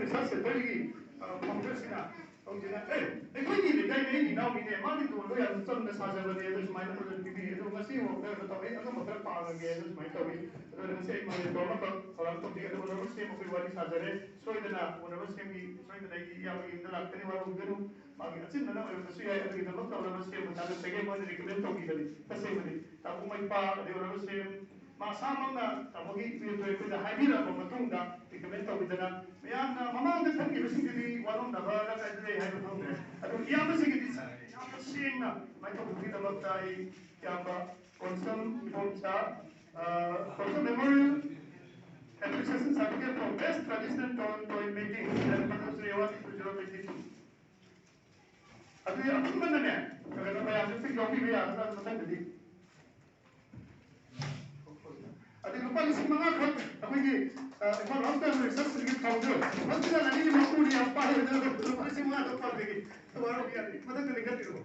research centerꯒꯤ ꯐꯥꯎꯟꯗꯔꯁꯤꯅ ꯇꯧꯖꯅ ꯑꯩꯈꯣꯏꯒꯤ ꯂꯩꯀꯥꯏꯗ ꯑꯩꯒꯤ ꯏꯅꯥꯎꯄꯤꯅꯦ ꯃꯥꯒꯤ ꯇꯣꯟꯗꯣ ꯌꯥꯝ ꯆꯝꯅ ꯁꯥꯖꯕꯅꯦ ꯑꯗꯣ ꯁꯨꯃꯥꯏꯅ ꯐꯖꯅ ꯄꯤꯕꯤ ꯑꯗꯣ ꯉꯁꯤ ꯑꯃꯨꯛ ꯇꯧꯋꯤ ꯑꯉꯝꯕ ꯈꯔ ꯄꯥꯡꯉꯒꯦ ꯑꯗꯣ ꯁꯨꯃꯥꯏꯅ ꯇꯧꯋꯤ ꯑꯗꯣ ꯉꯁꯤ ꯑꯩ ꯃꯣꯅꯤꯇꯔ ꯑꯃꯈꯛ ꯊꯧꯔꯥꯡ ꯇꯧꯖꯩ ꯑꯗꯣ ꯎꯅꯕ ꯁꯦꯝ ꯑꯩꯈꯣꯏ ꯋꯥꯔꯤ ꯁꯥꯖꯔꯦ ꯁꯣꯏꯗꯅ ꯎꯅꯕ ꯁꯦꯝꯒꯤ ꯁꯣꯏꯗꯅ ꯑꯩꯒꯤ ꯏꯌꯥꯝꯕ ꯌꯨꯝꯗ ꯂꯥꯛꯀꯅꯤ ꯋꯥꯔꯧꯒꯅꯨ ꯃꯥꯒꯤ ꯑꯆꯤꯟꯕꯅ ꯑꯣꯏꯔꯝꯕꯁꯨ ꯌꯥꯏ ꯑꯗꯨꯒꯤꯗꯃꯛ ꯇꯧꯔꯕ ꯁꯦꯝ ꯃꯇꯥꯡꯗ ꯃꯣꯏꯅ ꯔꯤꯀꯃꯦꯟ ꯇꯧꯕꯤꯕꯅꯤ ꯇꯁꯦꯡꯕꯅꯤ ꯇꯥꯕꯨ ꯃꯩꯄꯥ ꯑꯗꯩ ꯎꯅꯕ ꯁꯦꯝ ꯃꯁꯥꯃꯛꯅ ꯇꯥꯃꯣꯒꯤ ꯑꯩꯈꯣꯏꯗ ꯍꯥꯏꯕꯤꯔꯛꯑꯕ ꯃꯇꯨꯡꯗ ꯔꯤꯀꯃꯦꯟ ꯇꯧꯕꯤꯗꯅ ꯃꯌꯥꯝꯅ ꯃꯃꯥꯡꯗ ꯈꯟꯈꯤꯕꯁꯤꯡꯗꯨꯗꯤ ꯋꯥꯅꯣꯝꯅꯕ ꯀꯥꯏꯗ ꯂꯩ ꯍꯥꯏꯕ ꯈꯪꯗ꯭ꯔꯦ ꯑꯗꯨ ꯏꯌꯥꯝꯕꯁꯤꯡꯒꯤꯗꯤ ꯌꯥꯝꯅ ꯁꯦꯡꯅ ꯁꯨꯃꯥꯏꯅ ꯇꯧꯕꯒꯤꯗꯃꯛꯇ ꯑꯩ ꯏꯌꯥꯝꯕ Konsam Ibomcha Konsam memorial appreciation certificate for best traditional toy making and Padma Award 2022. अभी अपन बंदे हैं अगर मैं यहाँ से क्यों भी आता था मतलब नहीं अभी लोकल इसी मंगा कर अभी ये एक बार रास्ते में रिसर्च करके फाउंडर मत ना नहीं मकुड़ी आप पाए इधर लोकल इसी मंगा तो पड़ देगी तो वालों की यार मतलब नहीं करती हो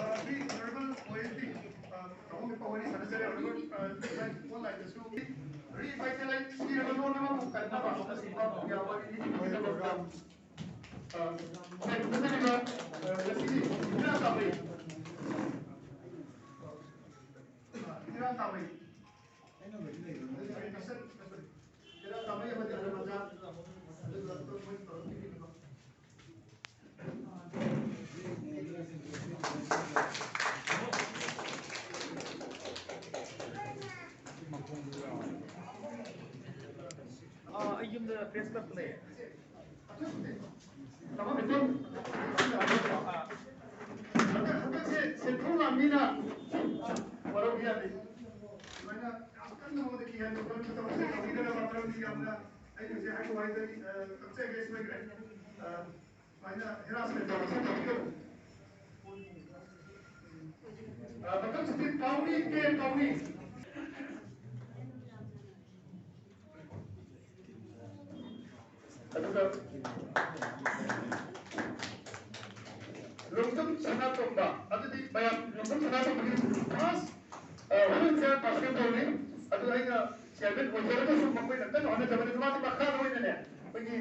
अभी नॉर्मल ओएसडी हम के पावनी सारे सारे और like this revitalize see the loan number करना बात है या वाली नहीं होगा मैं दूसरे का जैसे इतना कामई तेरा कामई है मतलब मजा तो मुझे yun na press up na tamam betul sentrol amina walau dia ni mana akan mau dekian kalau kita masih kami dalam materi dia mana ini saya aku ada kerja guys mereka mana harassment kalau saya tahu betul seperti kauni Lungkung sana tomba, ada di bayar lungkung sana tomba ni mas, orang saya pasti tahu ni, ada lagi siapa yang boleh tu semua kau nak tahu, orang zaman itu masih bakal tahu ini ni, pergi.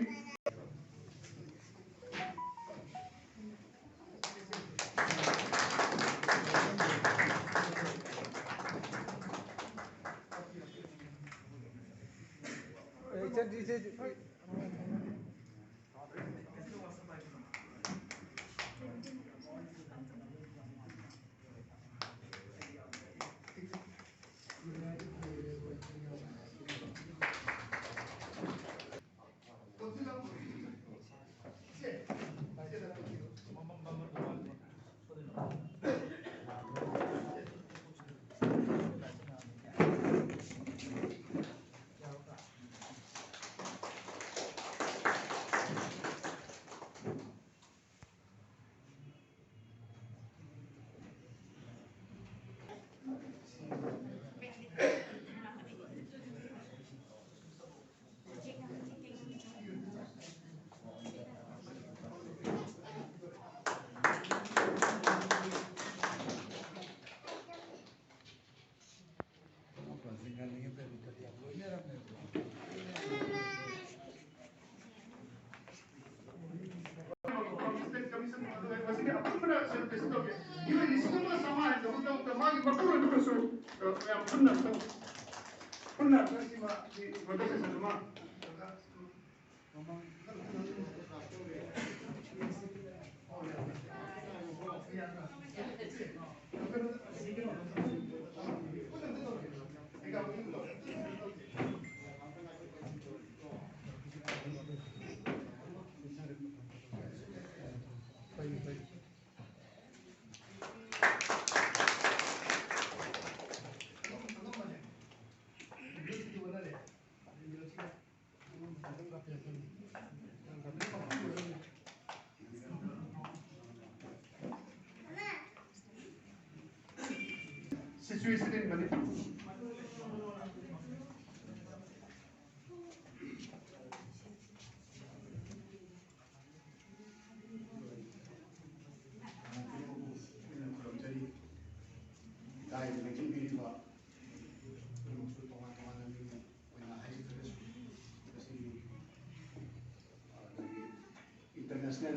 Situation in Manipur.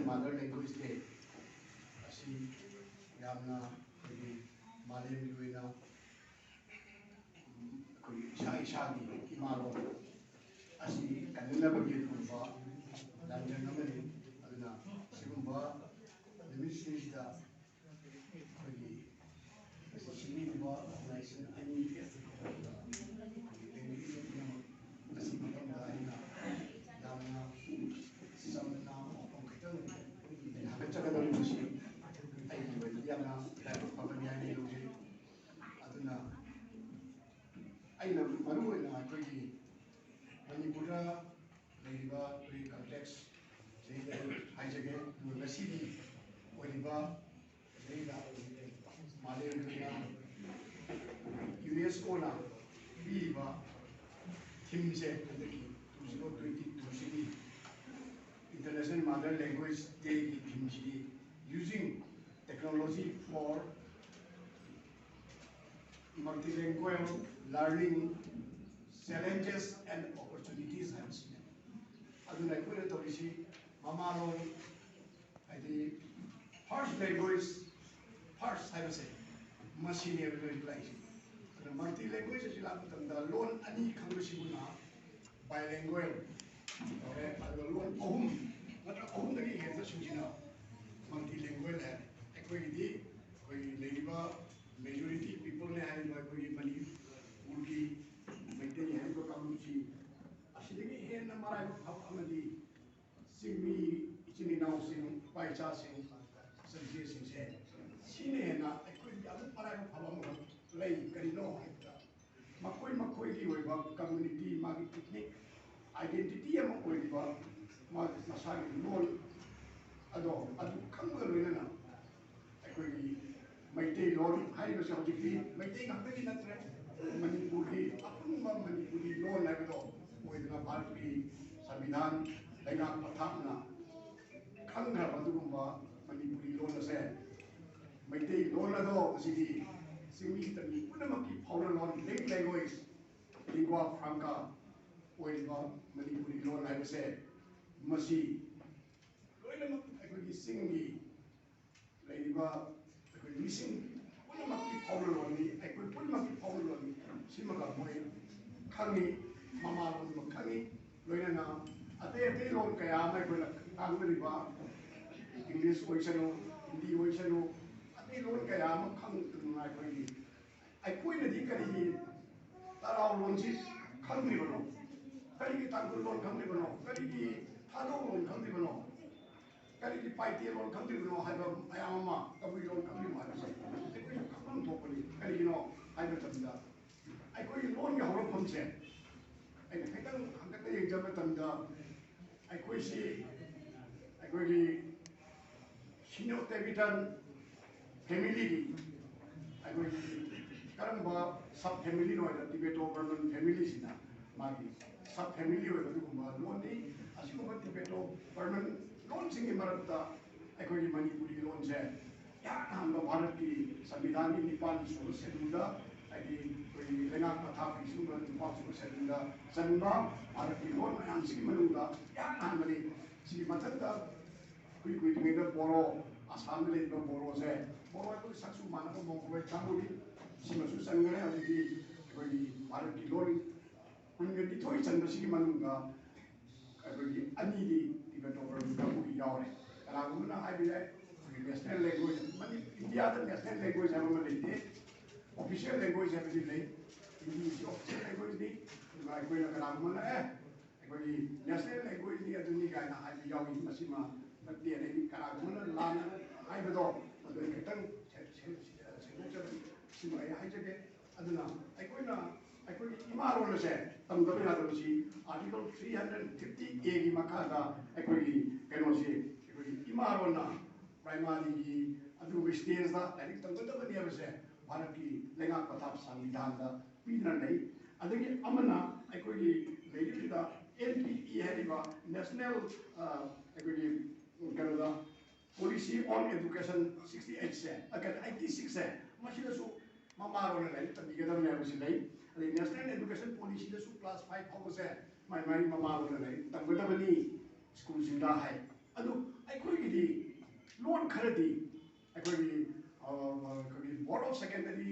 Mother Language Day. Asi yamna koi Maalemgi oina koi isa-isagi imalon asi kanila bagay kumba lanjan naman aduna sigumba Numit koi sini diba organization ani asi matang dahil na yamna samna pangkitang hakat sa kadang musi ay yamna pagpapanihan ni Lugi aduna ay na maruoy na koi Manipura Leriba koi context Leriba haijage University Leriba Leriba Maalemgi na UNESCO na Leriba theme se 2022 International Mother Language Day ki theme si using technology for multilingual learning challenges and opportunities have seen. Aduna ko na torisi mamalo ay di first language first I say machine language. The multi-language is like the loan ani kangusibuna bilingual. Okay, the loan but lagi है तो सुझना multi-langual है. कोई यदि कोई लेकिवा majority people ने है कोई money उनकी maintain है तो कम्युनिटी असल में है ना हमारा हमारी सिमी इतनी नाउ सिंग पाइचा सिंग संजय सिंह से सीने है ना कोई याद हमारा हमारा lay karino haita makoi di oiba community magi picnic identity am oiba ma masagi lol ado khangga loina na akoi gi maitei lol haiba sa hojiki maitei ngakta natre manipuri apungba manipuri lol haiba oidna bharati samvidhan laina pathakna khangha badugumba manipuri lol ase maitei lol ado sigi Simi tadi puna maki power lon language lingua franca oiba manipuri lon hai se masi loina mak ai singi leiba ai missing puna maki power lon ni ai puna maki power lon ni simaga moi khangi mama lon khangi loina na ate lon kaya mai ko angriba English oisano Hindi oisano ate lon kaya mak khang tunai ko ni ai pui na di kari tarau lon si khang ni bano kari ki tangkul lon khang ni bano kari ki thano lon khang ni bano kari ki pai ti lon khang ni bano hai ba ayama kabui lon khang ni ma sa ai pui khang thok ni kari no hai ba tamda ai pui lon ya horo pham che ai na kai tang hang ka ye jam tamda ai pui si ai pui ki sino tebitan family ki ai pui karamba sub family no da Tibeto Burman family sina magi sub family ho da kuma lon ni asiko ba Tibeto Burman lon singi marata ekoi Manipuri lon se ya nam ba Bharat ki संविधान की निपाल सुर से दूंगा आई कोई लेना कथा की सुर निपाल सुर से दूंगा संगा भारत की लॉन में आंशिक मनूंगा या नाम बने सी मतलब का कोई तुम्हें बोरो आसाम में लेकर बोरो से बोरो तो सक्सु माना को मोंगवे चांगुली सिमसु संगने अभी कोई भारत की लॉन उनके दिथोई चंद्रशी की मनूंगा कोई अनीदी टिबेट ओवर काबुकी यावरे कलागुना हाइबे national language mani India the national language है वो लेते official language है भी नहीं Hindi is official language नहीं कोई ना कलाम मना है कोई national language नहीं अदुनी का ना हाइबे यावी मसीमा लगती है नहीं कलाम मना लान हाइबे तो अदुनी कितन सीमा है हाइबे के अदुना कोई Eemaa रोल से तम तो बिना तो सी article 350A की मकादा कोई कैनो से कोई Eemaa रोल ना primary की अदु स्टेज दा लाइक तंग तो बनिया बसे भारत की लेगा प्रताप संविधान दा पीना नहीं अदगी अमना अकोगी लेडी दा NPE है नेशनल अकोगी करोदा पॉलिसी ऑन एजुकेशन 68 से अगर 86 से मशीन सु ममारो ने लाइक तंग गेदम ने बसे नहीं अदे नेशनल एजुकेशन पॉलिसी दसु क्लास 5 हो से माय ममारो ने लाइक तंग तो बनी स्कूल जिंदा है ꯑꯗꯨ ꯑꯩꯈꯣꯏꯒꯤꯗꯤ ꯂꯣꯟ ꯈꯔꯗꯤ ꯑꯩꯈꯣꯏꯒꯤ ꯕꯣꯔꯗ ꯑꯣꯐ ꯁꯦꯀꯦꯟꯗꯔꯤ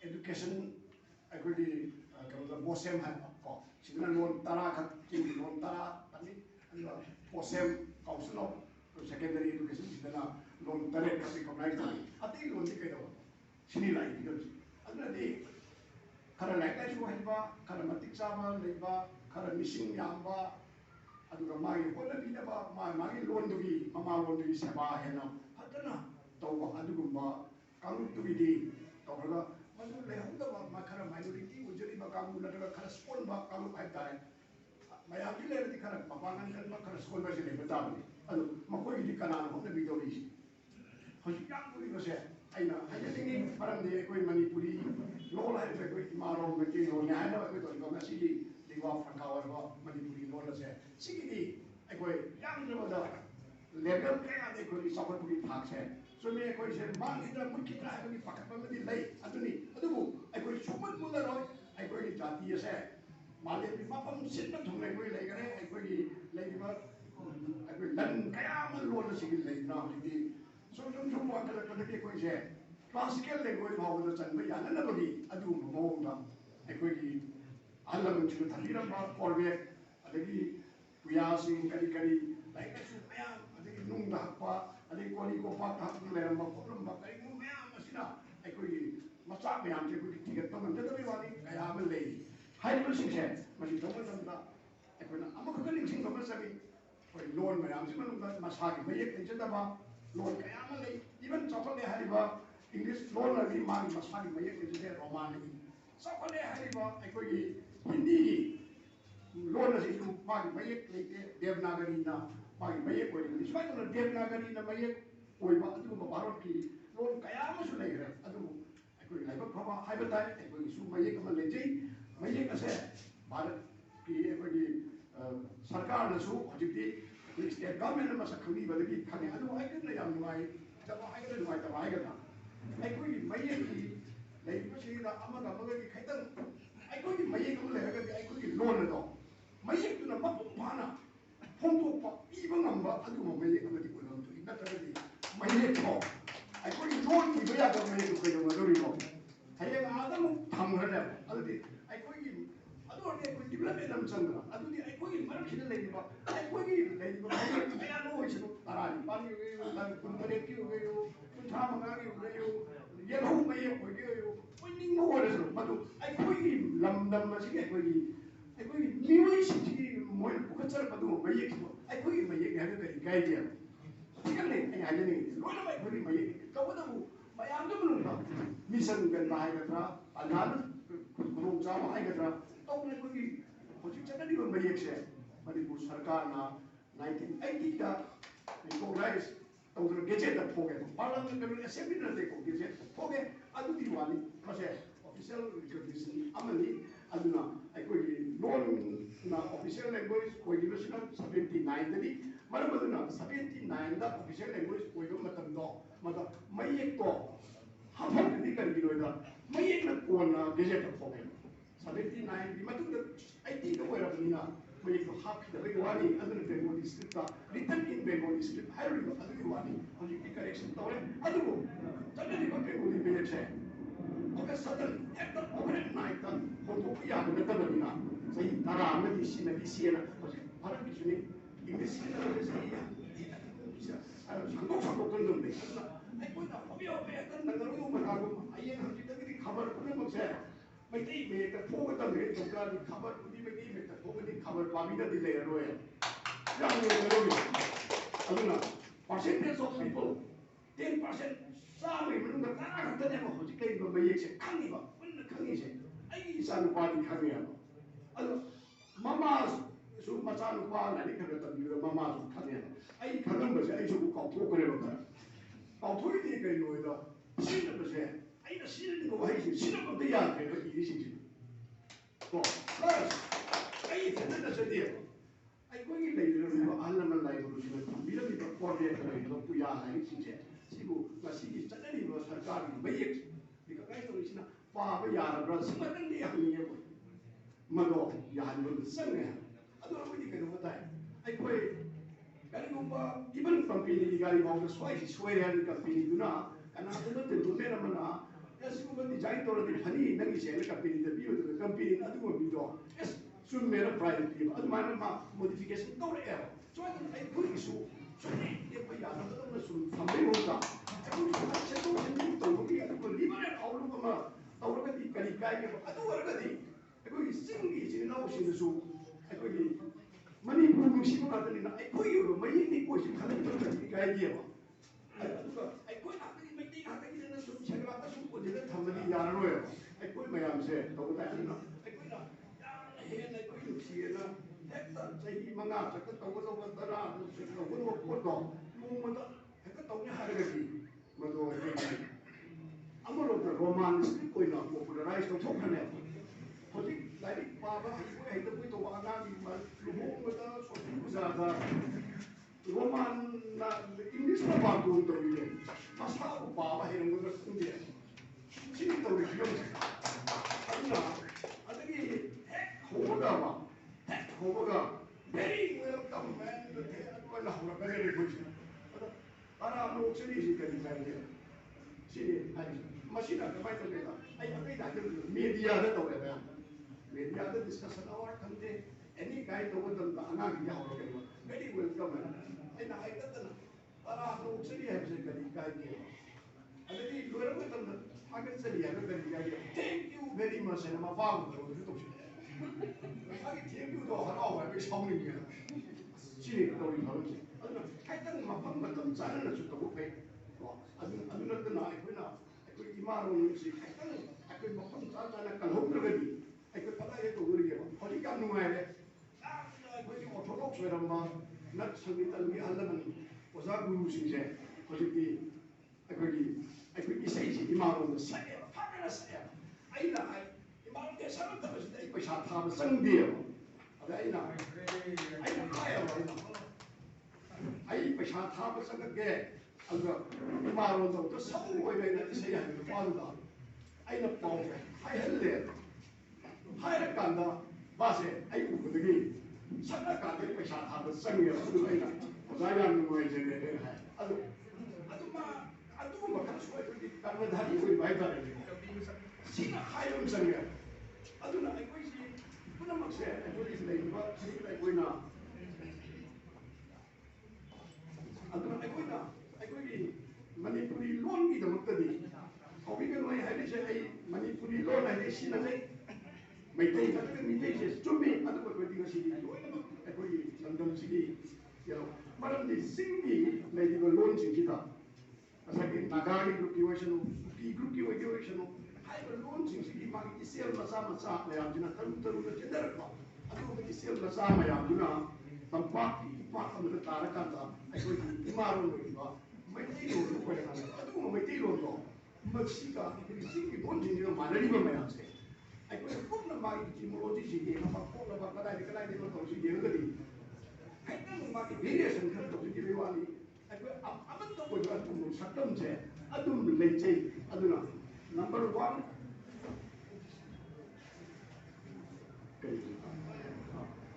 ꯑꯦꯗꯨꯀꯦꯁꯟ ꯑꯩꯈꯣꯏꯒꯤ ꯀꯩꯅꯣꯗ ꯕꯣꯁꯦꯝ ꯍꯥꯏꯕ ꯀꯣ ꯁꯤꯗꯅ ꯂꯣꯟ 10 ꯈꯛꯀꯤ ꯂꯣꯟ 10 ꯇꯝꯃꯤ ꯑꯗꯨꯒ ꯕꯣꯁꯦꯝ ꯀꯥꯎꯟꯁꯤꯜ ꯑꯣꯐ ꯁꯦꯀꯦꯟꯗꯔꯤ ꯑꯦꯗꯨꯀꯦꯁꯟ ꯁꯤꯗꯅ ꯂꯣꯟ 8 ꯈꯛ ꯔꯤꯀꯣꯒꯅꯥꯏꯖ ꯇꯧꯏ ꯑꯇꯩ ꯂꯣꯟꯗꯤ ꯀꯩꯗꯧꯕ sini lah ini kan, adunadi karena naik lagi semua hiba, karena mati sama hiba, karena missing yamba, adu ramai, pun lebih apa, magi loan tugi, mama loan tugi siapa henam, hadana, tahu adu gumba, kamu tugi di, tahu berapa, maksud lehun tu mak karena minority, ujuri mak kamu nanti karena sekolah mak kamu ada, maya bila nanti karena papangan kan mak karena sekolah masih lebih betul, adu, mak kau ini kanan, hom lebih jauh ini, harus yang pun itu saya. ꯑꯩꯅ ꯍꯥꯏꯖꯅꯤꯡꯉꯤ ꯃꯔꯝꯗꯤ ꯑꯩꯈꯣꯏ ꯃꯅꯤꯄꯨꯔꯤ ꯂꯣꯟ ꯍꯥꯏꯔꯤꯕ ꯑꯩꯈꯣꯏ ꯏꯃꯥꯂꯣꯟ ꯃꯩꯇꯩꯂꯣꯟꯅꯤ ꯍꯥꯏꯅ ꯑꯩꯈꯣꯏ ꯇꯧꯔꯤꯕ ꯉꯁꯤꯒꯤ ꯂꯤꯡꯒ꯭ꯋꯥ ꯐ꯭ꯔꯥꯡꯀꯥ ꯑꯣꯏꯕ ꯃꯅꯤꯄꯨꯔꯤ ꯂꯣꯟ ꯑꯁꯦ ꯁꯤꯒꯤꯗꯤ ꯑꯩꯈꯣꯏ ꯌꯥꯝꯗ꯭ꯔꯕꯗ ꯂꯦꯚꯦꯜ ꯀꯌꯥꯗ ꯑꯩꯈꯣꯏꯒꯤ ꯆꯥꯎꯈꯠꯄꯒꯤ ꯊꯥꯛꯁꯦ ꯆꯨꯝꯃꯤ ꯑꯩꯈꯣꯏꯁꯦ ꯃꯥꯡꯈꯤꯗ꯭ꯔꯥ ꯃꯨꯠꯈꯤꯗ꯭ꯔꯥ ꯍꯥꯏꯕꯒꯤ ꯄꯥꯈꯠꯄ ꯑꯃꯗꯤ ꯂꯩ ꯑꯗꯨꯅꯤ ꯑꯗꯨꯕꯨ ꯑꯩꯈꯣꯏ ꯁꯨꯡꯃꯨꯠ ꯃꯨꯠꯂꯔꯣꯏ ꯑꯩꯈꯣꯏꯒꯤ ꯖꯥꯇꯤ ꯑꯁꯦ ꯃꯥꯂꯦꯝꯒꯤ ꯃꯐꯝ ꯁꯤꯟꯕ ꯊꯨꯡꯅ ꯑꯩꯈꯣꯏ ꯂꯩꯈꯔꯦ ꯑꯩꯈꯣꯏꯒꯤ ꯂꯩꯔꯤꯕ ꯑꯩꯈꯣꯏ ꯂꯟ ꯀꯌꯥ ꯑꯃ ꯂꯣꯟ ꯑꯁꯤꯒꯤ ꯂꯩꯗꯅ ꯍꯧꯖꯤꯛꯇꯤ ꯁꯨꯝ ꯋꯥꯡꯈꯠꯂꯛꯄꯗꯒꯤ ꯑꯩꯈꯣꯏꯁꯦ classical language ꯐꯥꯎꯕꯗ ꯆꯟꯕ ꯌꯥꯅꯅꯕꯒꯤ ꯑꯗꯨꯒꯨꯝꯕ ꯃꯑꯣꯡꯗ ꯑꯩꯈꯣꯏꯒꯤ ꯑꯍꯜ ꯂꯃꯟꯁꯤꯡꯅ ꯊꯝꯕꯤꯔꯝꯕ ꯀꯣꯔꯕꯦꯠ ꯑꯗꯒꯤ ꯄꯨꯌꯥꯁꯤꯡ ꯀꯔꯤ ꯀꯔꯤ ꯂꯥꯏꯔꯤꯛ ꯂꯥꯏꯁꯨ ꯃꯌꯥꯝ ꯑꯗꯒꯤ ꯅꯨꯡꯗ ꯍꯛꯄ ꯑꯗꯒꯤ ꯀꯣꯂꯤ ꯀꯣꯄꯥꯛꯇ ꯍꯛꯇꯨꯅ ꯂꯩꯔꯝꯕ ꯈꯣꯠꯂꯝꯕ ꯀꯔꯤꯒꯨꯝꯕ ꯃꯌꯥꯝ ꯑꯁꯤꯅ ꯑꯩꯈꯣꯏꯒꯤ ꯃꯆꯥ ꯃꯌꯥꯝꯁꯦ ꯑꯩꯈꯣꯏꯒꯤ ꯊꯤꯒꯠꯄ ꯉꯝꯖꯗꯕꯒꯤ ꯋꯥꯅꯤ ꯀꯌా ꯑꯃ ꯂꯩ ꯍꯥꯏꯔꯤꯕꯁꯤꯡꯁꯦ ꯃꯁꯤ ꯇꯧꯕ ꯃꯇꯝꯗ ꯑꯩꯈꯣꯏꯅ ꯑꯃꯈꯛꯇ ꯅꯤꯡꯁꯤꯡꯕ ꯑꯃ ꯆꯪꯏ ꯑꯩꯈꯣꯏ ꯂꯣꯟ ꯃꯌꯥꯝꯁꯤ ꯃꯅꯨꯡꯗ ꯃꯁꯥꯒꯤ ꯃꯌꯦꯛ ꯂꯩꯖꯗꯕ ꯂꯣꯟ ꯀꯌꯥ ꯑꯃ ꯂꯩ ꯏꯚꯟ ꯆꯥꯎꯈꯠꯂꯦ ꯍꯥꯏꯔꯤꯕ इंग्लिश लोन लगी मांग मसाली मये के जिसे रोमान की सबने हरी बा एकोई हिंदी की लोन लगी तो मांग मये लेके देवनागरी ना मांग मये कोई नहीं इसमें तो देवनागरी ना मये कोई बात तो भारत की लोन कया मसु नहीं है अदु एकोई लाइफ फमा हाई बताए एकोई सु मये कमल ले जाई मये कैसे भारत की एकोई सरकार ने सु हजिती स्टेट गवर्नमेंट में सकली बदली खाने अदु आई के याम नुआई जब आई के नुआई तब आई का ꯑꯩꯈꯣꯏꯒꯤ ꯃꯌꯦꯛꯀꯤ ꯂꯩꯔꯤꯕꯁꯤꯗ ꯑꯃꯒ ꯑꯃꯒꯒꯤ ꯈꯤꯇꯪ ꯑꯩꯈꯣꯏꯒꯤ ꯃꯌꯦꯛ ꯑꯃ ꯂꯩꯔꯒꯗꯤ ꯑꯩꯈꯣꯏꯒꯤ ꯂꯣꯟ ꯑꯗꯣ ꯃꯌꯦꯛꯇꯨꯅ ꯃꯄꯨꯡ ꯐꯥꯅ ꯐꯣꯡꯗꯣꯛꯄ ꯏꯕ ꯉꯝꯕ ꯑꯗꯨꯒꯨꯝꯕ ꯃꯌꯦꯛ ꯑꯃꯗꯤ ꯑꯣꯏꯕ ꯊꯣꯛꯏ ꯅꯠꯇ꯭ꯔꯒꯗꯤ ꯃꯌꯦꯛꯇꯣ ꯑꯩꯈꯣꯏꯒꯤ ꯂꯣꯟ ꯏꯕ ꯌꯥꯗꯕ ꯃꯌꯦꯛꯇꯨ ꯀꯩꯗꯧꯅꯗꯣꯔꯤꯅꯣ ꯍꯌꯦꯡ ꯑꯥꯗ ꯑꯃꯨꯛ ꯊꯝꯈ꯭ꯔꯅꯦꯕ ꯑꯗꯨꯗꯤ ꯑꯩꯈꯣꯏꯒꯤ ꯑꯗꯨ ꯑꯣꯏꯔꯗꯤ ꯑꯩꯈꯣꯏ ꯗꯤꯕꯂꯞꯃꯦꯟ ꯑꯃ ꯆꯪꯗꯅ ꯑꯗꯨꯗꯤ ꯑꯩꯈꯣꯏꯒꯤ ꯃꯔꯛꯁꯤꯗ ꯂꯩꯔꯤꯕ ꯑꯩꯈꯣꯏꯒꯤ ꯂꯩꯔꯤꯕ ꯃꯌꯦꯛ ꯀꯌꯥꯅꯣ ꯑꯣꯏꯁꯅꯨ 19ꯒꯤ ꯑꯣꯏꯒꯦꯔꯥ 18ꯒꯤ ꯑꯣꯏꯒꯦꯔꯥ 35ꯒꯤ ꯑꯣꯏꯒꯦꯔꯥ ꯌꯦꯜꯍꯧ ꯃꯌꯦꯛ ꯑꯣꯏꯒꯦꯔꯥ ꯑꯣꯏꯅꯤꯡꯕ ꯑꯣꯏꯔꯁꯨ ꯃꯗꯨ ꯑꯩꯈꯣꯏꯒꯤ ꯂꯝꯗꯝ ꯑꯁꯤꯒꯤ ꯑꯩꯈꯣꯏꯒꯤ ꯃꯤꯑꯣꯏꯁꯤꯡꯁꯤꯒꯤ ꯃꯣꯏꯅ ꯄꯨꯈꯠꯆꯔꯛꯄ ꯑꯗꯨꯒꯨꯝꯕ ꯃꯌꯦꯛꯁꯤꯡꯗꯣ ꯑꯩꯈꯣꯏꯒꯤ ꯃꯌꯦꯛꯅꯤ ꯍꯥꯏꯕ ꯀꯔꯤ ꯀꯥꯏꯗꯦꯕ ꯁꯤꯈꯛꯅꯤ ꯑꯩ ꯍꯥꯏꯖꯅꯤꯡꯉꯤꯁꯦ ꯂꯣꯏꯅꯃꯛ ꯑꯩꯈꯣꯏꯒꯤ ꯃꯌꯦꯛꯅꯤ ꯇꯧꯕꯇꯕꯨ ꯃꯌꯥꯝꯒꯤ ꯃꯅꯨꯡꯗ ꯃꯤꯁꯟ ꯀꯟꯕ ꯍꯥꯏꯒꯗ꯭ꯔꯥ ꯑꯜꯍꯥꯅ ꯈꯨꯗꯣꯡꯆꯥꯕ ꯍꯥꯏꯒꯗ꯭ꯔꯥ ꯇꯧꯕꯅ ꯑꯩꯈꯣꯏꯒꯤ ꯍꯧꯖꯤꯛ ꯆꯠꯅꯔꯤꯕ ꯃꯌꯦꯛꯁꯦ ꯃꯅꯤꯄꯨꯔ ꯁꯔꯀꯥꯔꯅ 1980ꯗ ꯔꯤꯀꯣꯒꯅꯥꯏꯖ तौर गेजेट फोगे पार्लियामेंट करो असेंबली न देखो गेजेट फोगे अदुदी वाली मसे ऑफिशियल रिकॉग्निशन अमली अदुना अकोई लोन ना ऑफिशियल लैंग्वेज कोइदिबसिना 79 ददी मरबदुना 79 दा ऑफिशियल लैंग्वेज कोइबो मतम दो मत मयेक तो हाफदि करिगिरोदा मयेक न कोना गेजेट फोगे 79 दी मतुद 80 दा ओइरबनिना मयेक तो हाफदबे वाली अदुना Bengali script written in Bengali script हाइरिबो अदुगी वानी हजिकि करेक्शन तौरे अदुबो चलनिबो बेंगली बेलेक्से ओके सदन हेक्टर ओवरनाइट नाइट होंदोक याबो नतबनिना सही तारा अमदि सिनदि सिना हजि भारत किसुनि इंग्लिश सिना सही संदोक संदोक दंदे अइकोना हबियो बेतन नगरु मनागो आयेन हजितगि खबर पुनमसे मैतै मेक फोग तंगे तोकानि खबर पुदि मैतै मेक फोगनि खबर पाबिदा दिले रोय percentage of people 10% सामने मनुंगा तारा खतने में होजी कई बार ये से खानी बा उन खानी से आई इंसान पार्टी खाने आ अलो मामा सु मचान पा लानी खबर तब ये मामा सु खाने आई खानम बसे आई सु काउथो करे बता काउथो ही कई लोय दा सीन बसे आई ना सीन को वही से सीन को दिया के ये सीन तो बस आई तेने से दिया ꯑꯩꯈꯣꯏꯒꯤ ꯂꯩꯔꯤꯕ ꯑꯍꯜ ꯂꯃꯟ ꯂꯩꯕꯁꯤꯡꯅ ꯊꯝꯕꯤꯔꯝꯃꯤꯕ ꯀꯣꯔꯕꯦꯠ ꯂꯩꯔꯤꯕ ꯄꯨꯌꯥ ꯍꯥꯏꯔꯤꯕꯁꯤꯡꯁꯦ ꯁꯤꯕꯨ ꯉꯁꯤꯒꯤ ꯆꯠꯅꯔꯤꯕ ꯁꯔꯀꯥꯔꯒꯤ ꯃꯌꯦꯛ ꯔꯤꯀꯣꯒꯅꯥꯏꯖ ꯇꯧꯔꯤꯁꯤꯅ ꯄꯥꯕ ꯌꯥꯔꯕ꯭ꯔꯥ ꯁꯤꯃꯇꯪꯗꯤ ꯍꯪꯅꯤꯡꯉꯦ ꯑꯩꯈꯣꯏ ꯃꯗꯣ ꯌꯥꯍꯟꯕ ꯆꯪꯉꯦ ꯑꯗꯨ ꯑꯩꯈꯣꯏꯗꯤ ꯀꯩꯅꯣ ꯇꯥꯏ ꯑꯩꯈꯣꯏ Kanigumba, even company gari mau the swai swai and company do not, and after the Lumena, yes, you will design to the honey, then you say the company, the view of the company, and will be done. Yes, soon made a private people, other man modification, no error. So I put it so, if we are not soon from the Musa, I put it so, to be able to live it all over already, can you guide you? I do already. I go sing it in the ocean, so I go. Money proving she got in I put you, my Indian question, I don't know the idea. I put nothing, my thing, I think in the soup, check out the soup, didn't have any yarn oil. I put my arm said, over that, I put up. And I couldn't see it. That's a manata, I was over the round, I would put on. Moment, I got only had a key. I'm going to romance, going up, popularized of Tokanet. Like Baba, I the way to Anami, Roman English Babu, the Masao Baba, and with the India. She is the refuse. I think Hoga, very welcome, man. Very good. But I'm not sure you can find here. She machine at the Bible. I think I can media that over. Media the discussion hour Sunday, any kind of the Anagi, very welcome. And I got the Para City has a very guy. And then you were with them, I can say, thank you very much, and I'm a father. I can tell you the hour, which how many years. She don't know. I don't know about them, China to the book. I do not deny it now. I could demand on music. I could not come home already. I could apply it over here. Or you can know it. I went to Orthodox where I'm not so little me Alaman was our guru in there. Was it the I could say Eemaa on the side, fabulous air. I know Eemaa gets out of the day, we shall have a sung deal. I know I shall have a sung again. And the Eemaa on the song way they say I will follow that. I know Paul, I had there. Higher Ganda, Base, I put the game. Sanaka, I shall have a sung year to the way. Because I am the way they had. I do my country with Hari with my brother. See the high on Sanga. I do not like we see. Put them up there and what is like what like we now. I do not like we now. I go in Manipuri loan me the Mutadi. How we can know I say Manipuri loan I see nothing. My day, my day is to me. I don't know what you see. I go in London City. You know, Madam the Singi, lady will loan in Kita. As I get Nagari group evaluation, I will launch in the market, sell Masama Sa, I am in a total general. I don't think sell Masama, I am some party, part of the Tarakanta. I go to Eemaa, my tail, I don't know my tail, but she got simply wanting your mother, even my answer. I could have put the market in Mology game about all of what I did not know she gave the I don't know about the various and country. I'm not going to shut them there. I don't relate to number one.